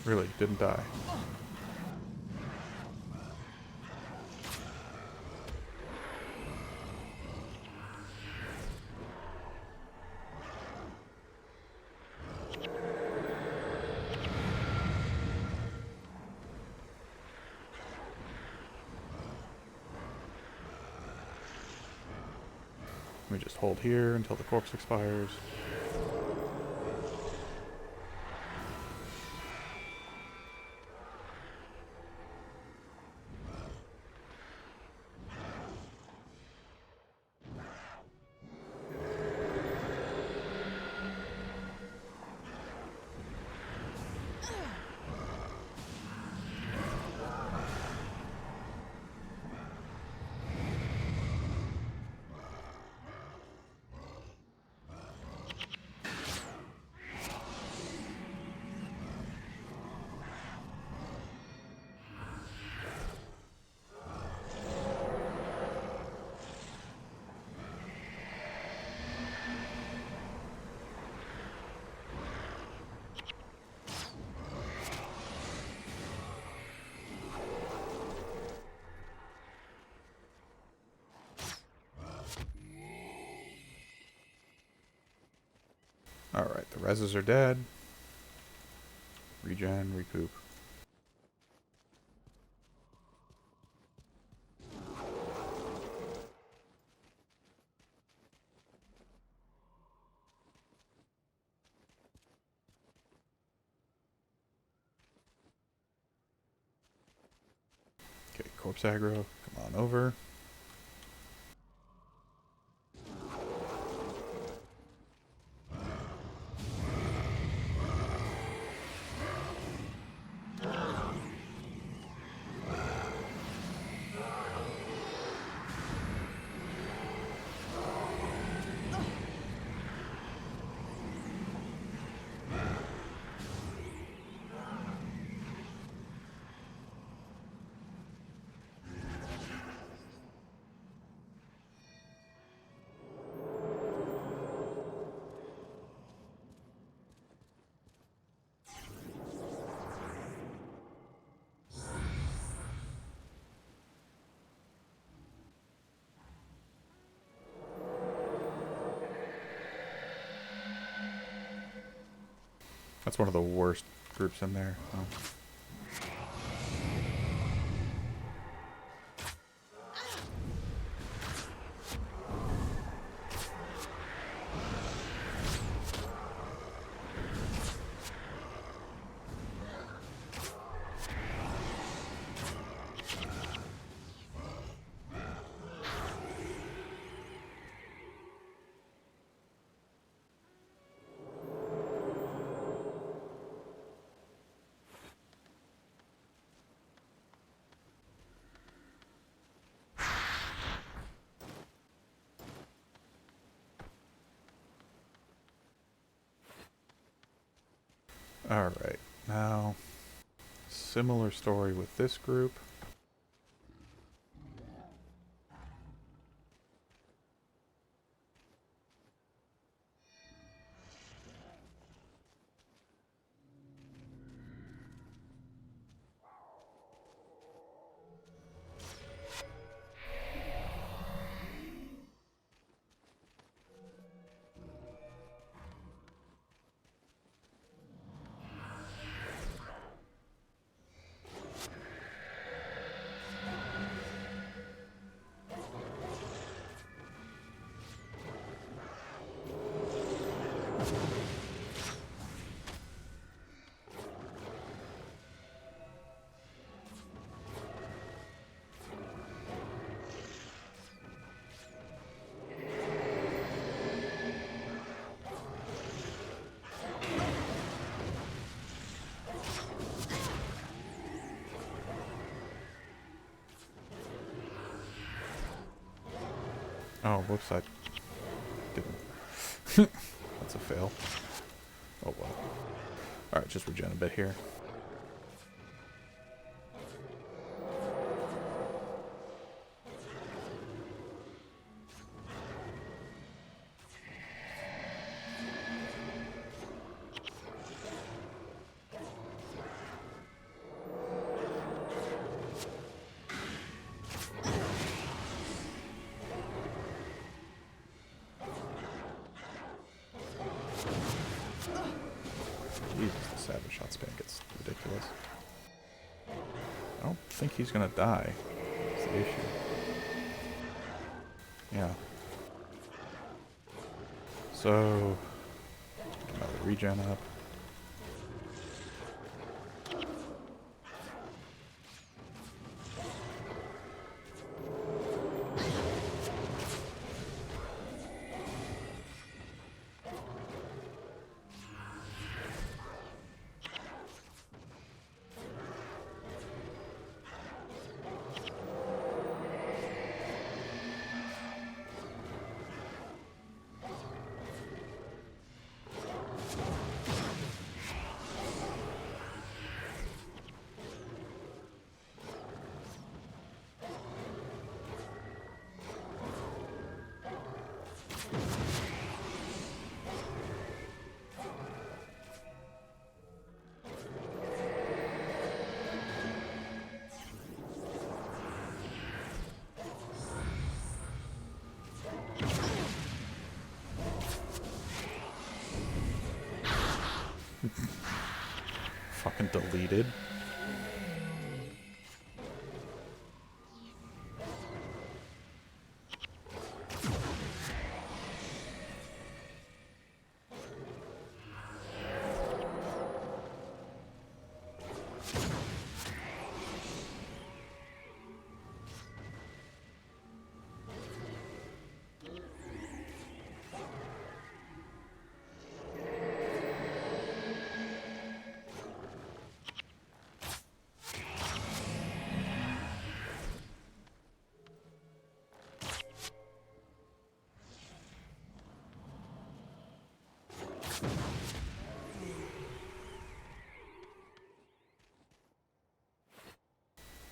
Really, didn't die. Let me just hold here until the corpse expires. Alright, the reses are dead. Regen, recoup. Okay, corpse aggro, come on over. That's one of the worst groups in there. Oh. Alright, now similar story with this group. Oh, whoops, I didn't. That's a fail. Oh well. Alright, just regen a bit here. shot span gets ridiculous. I don't think he's gonna die. That's the issue. Yeah. So, another regen up. Fucking deleted.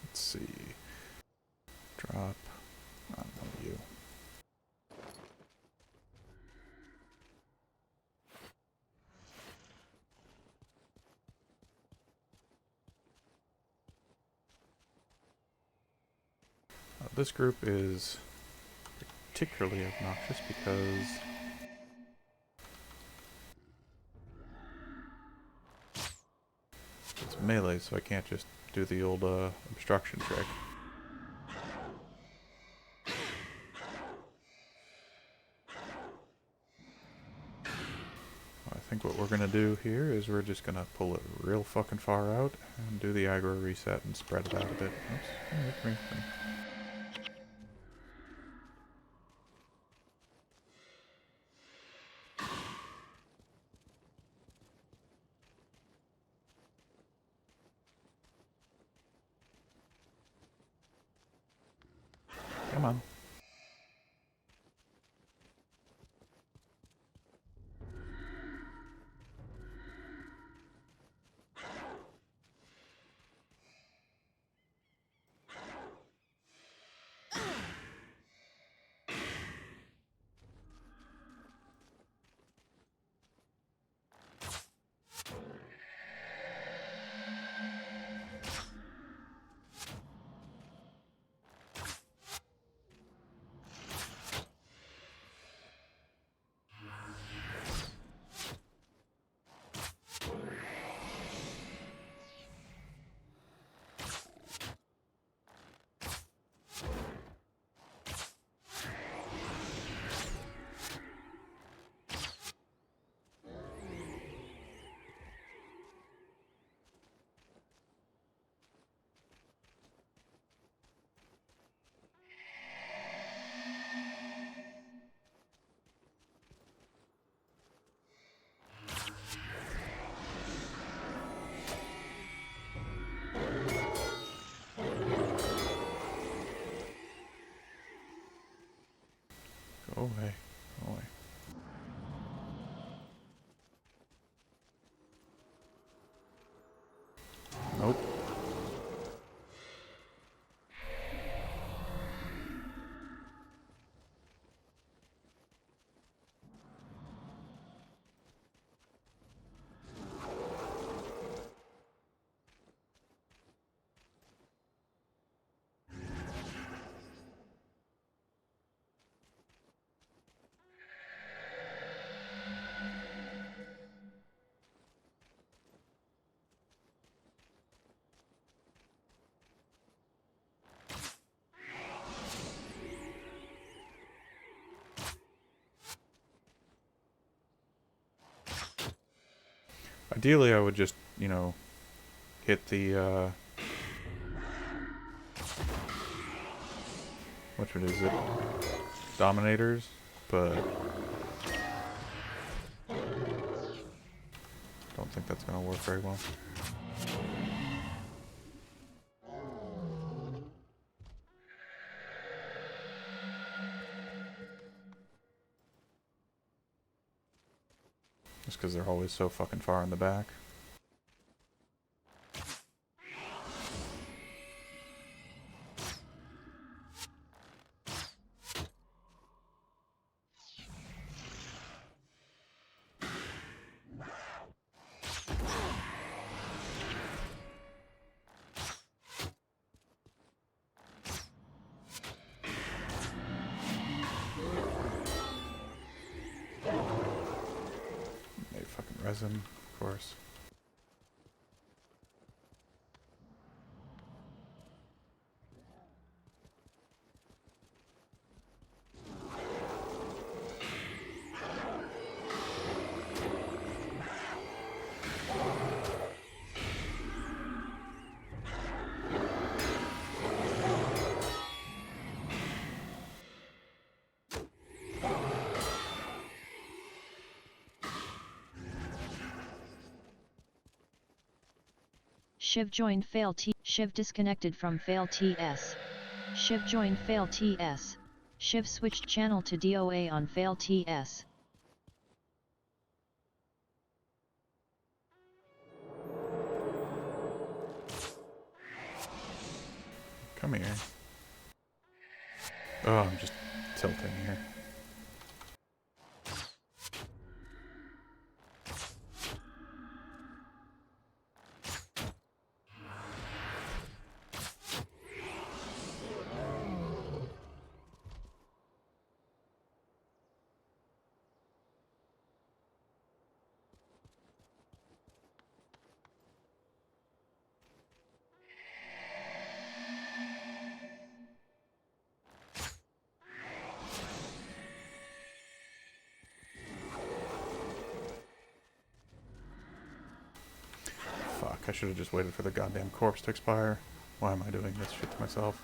Let's see. Drop. I don't know you. This group is particularly obnoxious because it's melee, so I can't just do the old obstruction trick. I think what we're gonna do here is we're just gonna pull it real fucking far out and do the aggro reset and spread it out a bit. Oops. Oh, come here, come here. Come on. Go away. Go away. Nope. Ideally, I would just, you know, hit the, which one is it? Dominators, but don't think that's gonna work very well. Just because they're always so fucking far in the back. They fucking resin, of course. Shiv joined fail T. Shiv disconnected from fail TS. Shiv joined fail TS. Shiv switched channel to DOA on fail TS. Come here. Oh, I'm just tilting here. Fuck, I should have just waited for the goddamn corpse to expire. Why am I doing this shit to myself?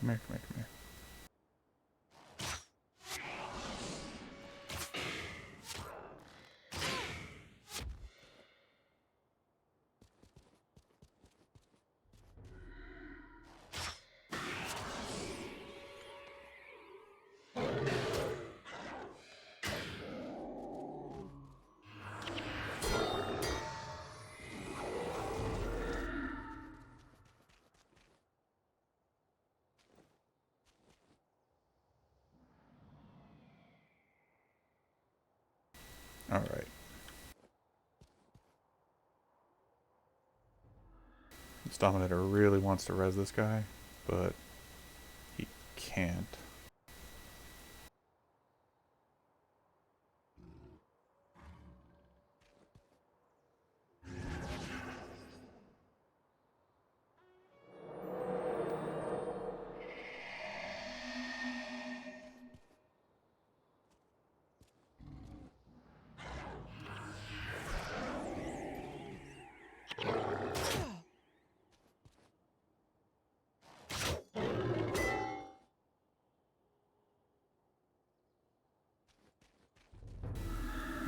Come here, come here, come here. Alright. This Dominator really wants to res this guy, but he can't.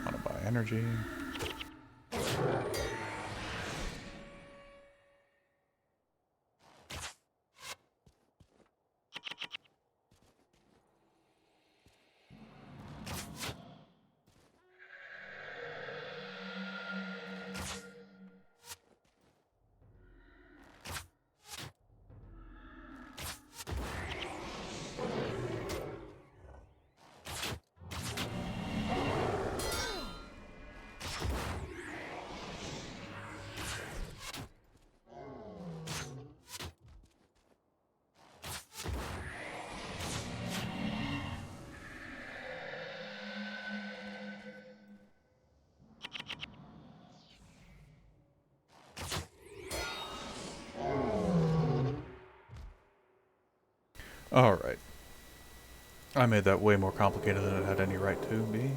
Wanna buy energy. Alright. I made that way more complicated than it had any right to be.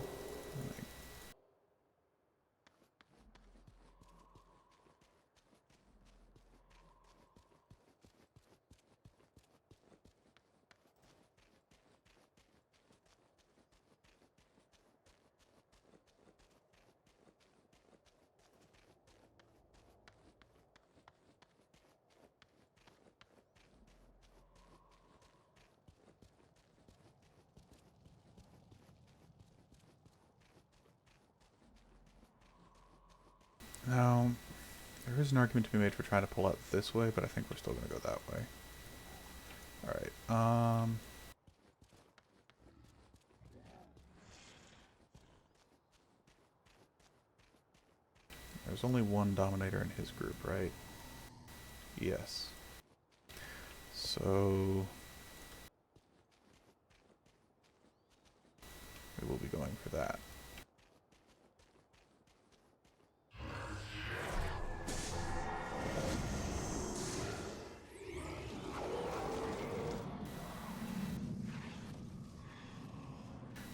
Now, there is an argument to be made for trying to pull out this way, but I think we're still going to go that way. Alright, there's only one Dominator in his group, right? Yes. So... we will be going for that.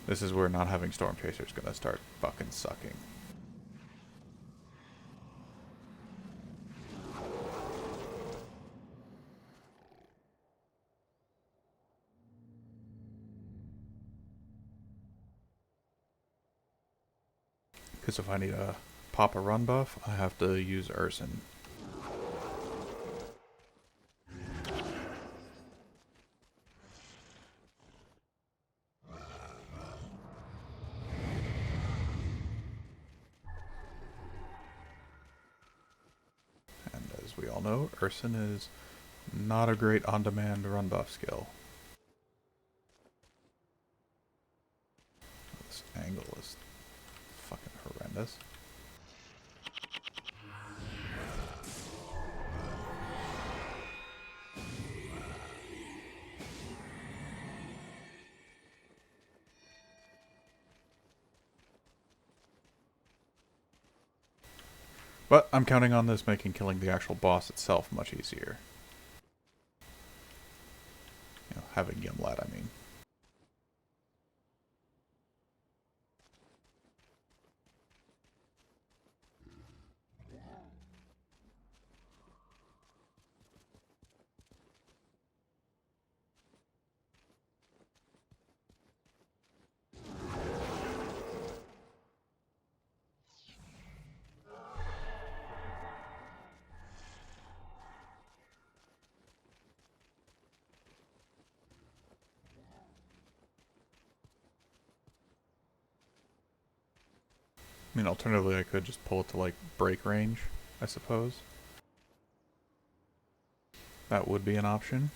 This is where not having Storm Chaser is going to start fucking sucking. Because if I need to pop a run buff, I have to use Ursan. And as we all know, Ursan is not a great on-demand run buff skill. This angle is fucking horrendous. But I'm counting on this making killing the actual boss itself much easier. You know, having Gimlet, I mean. I mean, alternatively, I could just pull it to, like, break range, I suppose. That would be an option.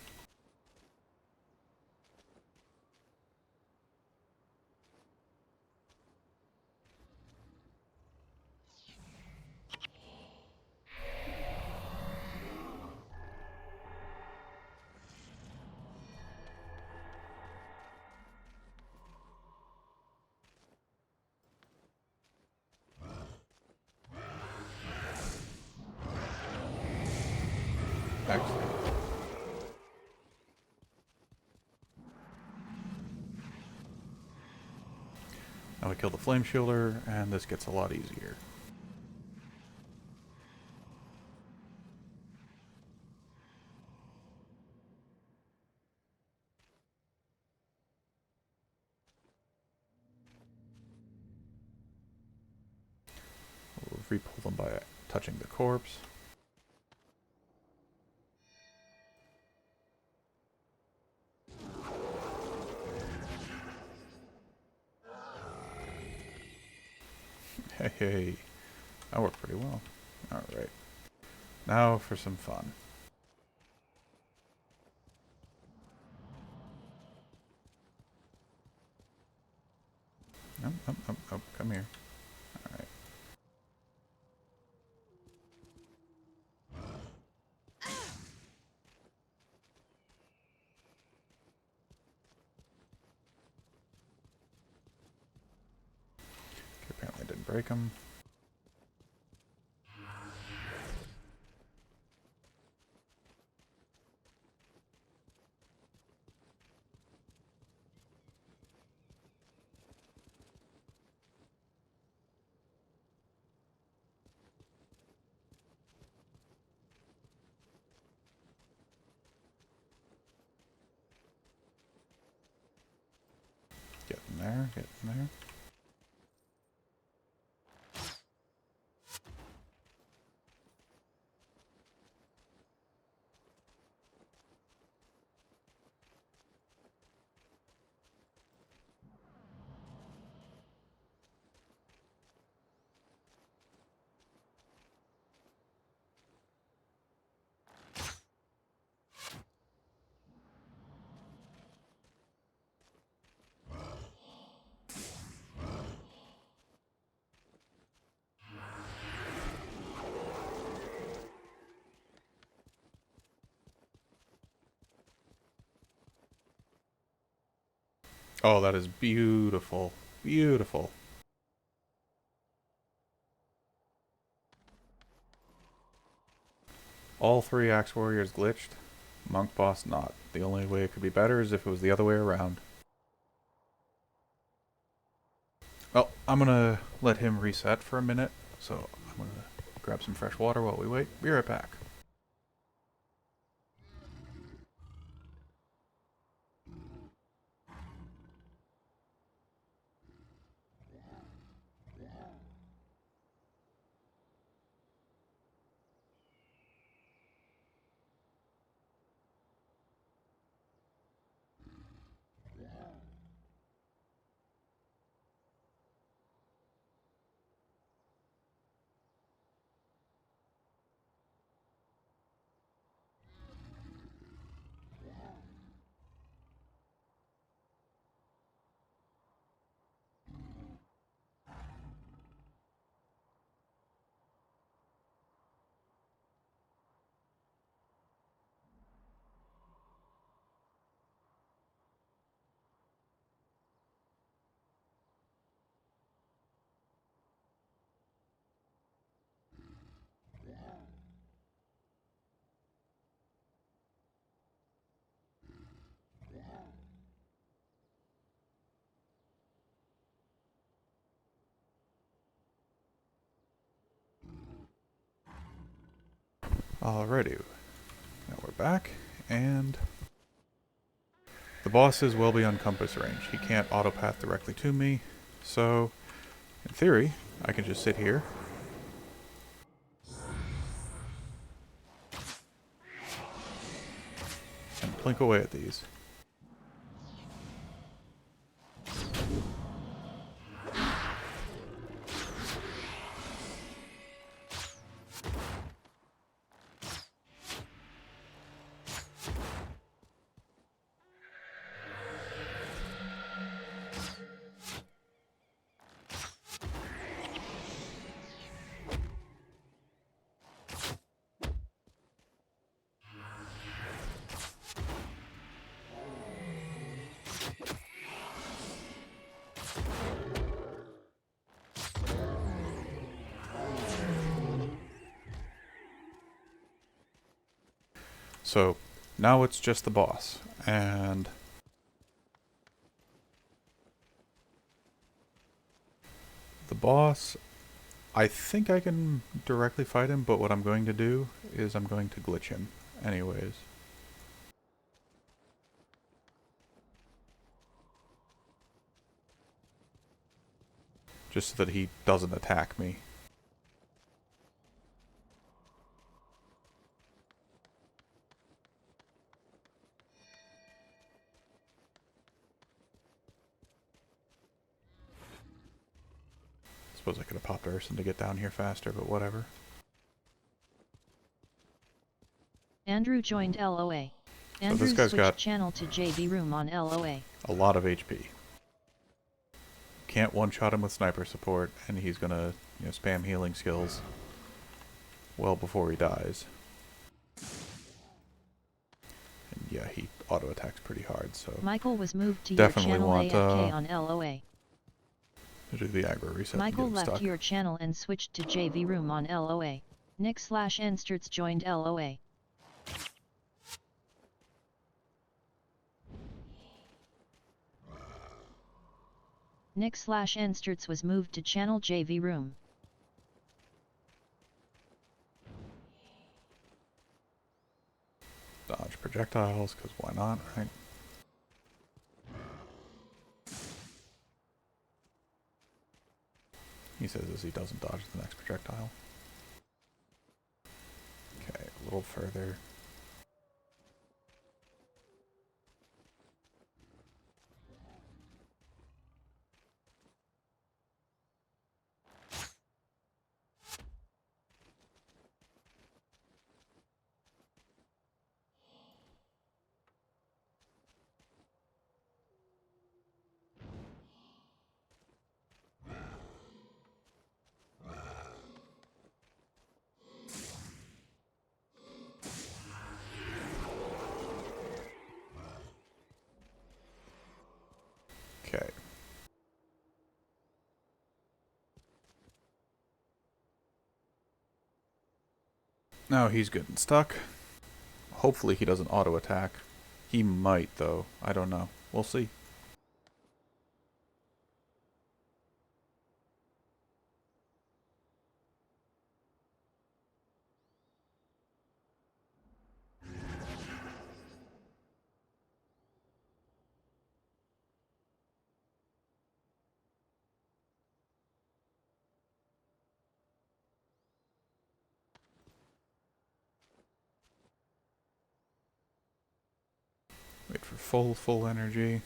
Excellent. Now we kill the Flame Shielder, and this gets a lot easier. We'll repull them by touching the corpse. Hey, hey. That worked pretty well. Alright. Now for some fun. Oh, come here. Alright. Okay, apparently I didn't break him. there, get in there. Oh, that is beautiful. Beautiful. All 3 Axe Warriors glitched. Monk Boss not. The only way it could be better is if it was the other way around. Well, I'm gonna let him reset for a minute, so I'm gonna grab some fresh water while we wait. Be right back. Alrighty. Now we're back, and the boss is well beyond compass range. He can't autopath directly to me, so in theory, I can just sit here and plink away at these. So now it's just the boss, and the boss, I think I can directly fight him, but what I'm going to do is I'm going to glitch him anyways. Just so that he doesn't attack me. Suppose I could have popped Ursan to get down here faster, but whatever. Andrew joined LOA. Andrew this guy's switched got channel to JV room on LOA. a lot of HP. Can't one-shot him with sniper support, and he's gonna, spam healing skills well before he dies. And yeah, he auto-attacks pretty hard, so Michael was moved to definitely your channel want, AFK on LOA. to do the aggro reset. Michael and get him left stuck. your channel and switched to JV room on LOA. Nick/Ensterts joined LOA. Nick/Ensterts was moved to channel JV room. Dodge projectiles, because why not, right? he says as he doesn't dodge the next projectile. Okay, a little further. Okay. Now he's getting stuck. Hopefully he doesn't auto attack. He might though. I don't know. We'll see. Wait for full energy.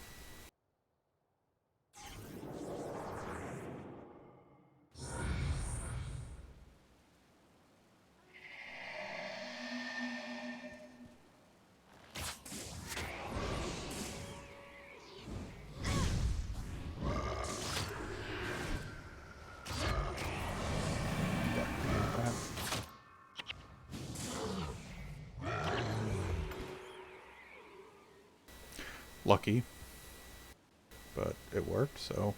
Lucky, but it worked, so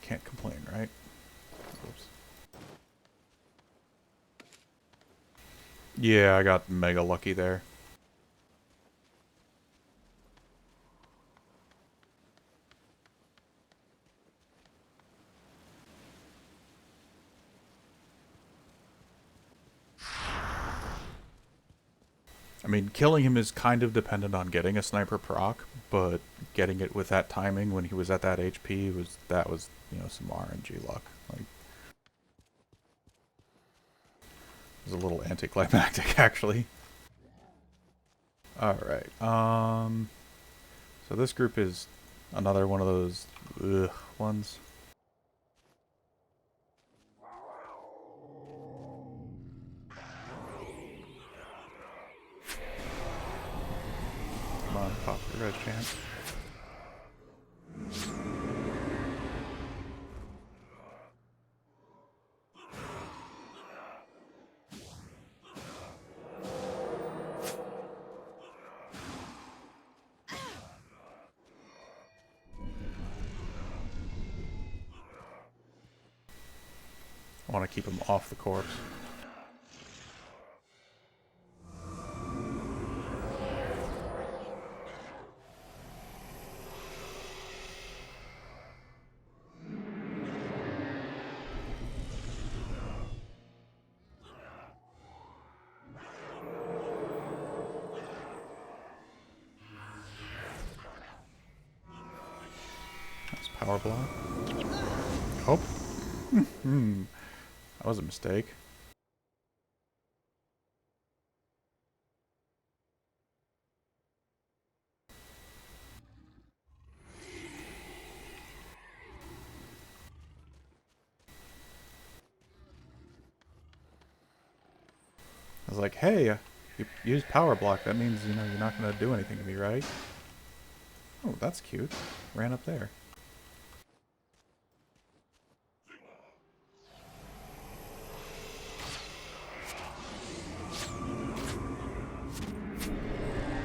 can't complain, right? Oops. Yeah, I got mega lucky there. I mean, killing him is kind of dependent on getting a sniper proc, but getting it with that timing when he was at that HP was you know, some RNG luck. Like, it was a little anticlimactic actually. All right. So this group is another one of those ones. Come on, pop the red chance. I want to keep him off the corpse. That's power block. Oh. That was a mistake. I was like, hey, you used power block. That means, you know, you're not going to do anything to me, right? Oh, that's cute. Ran up there.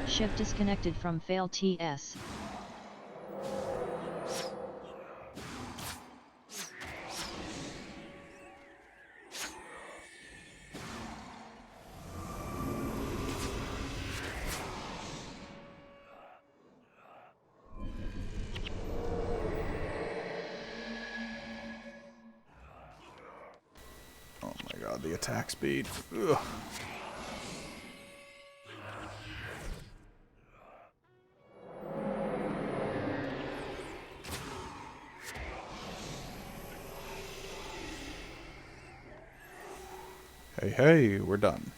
Shiv disconnected from fail TS. Oh my god, the attack speed. Ugh. Hey, we're done.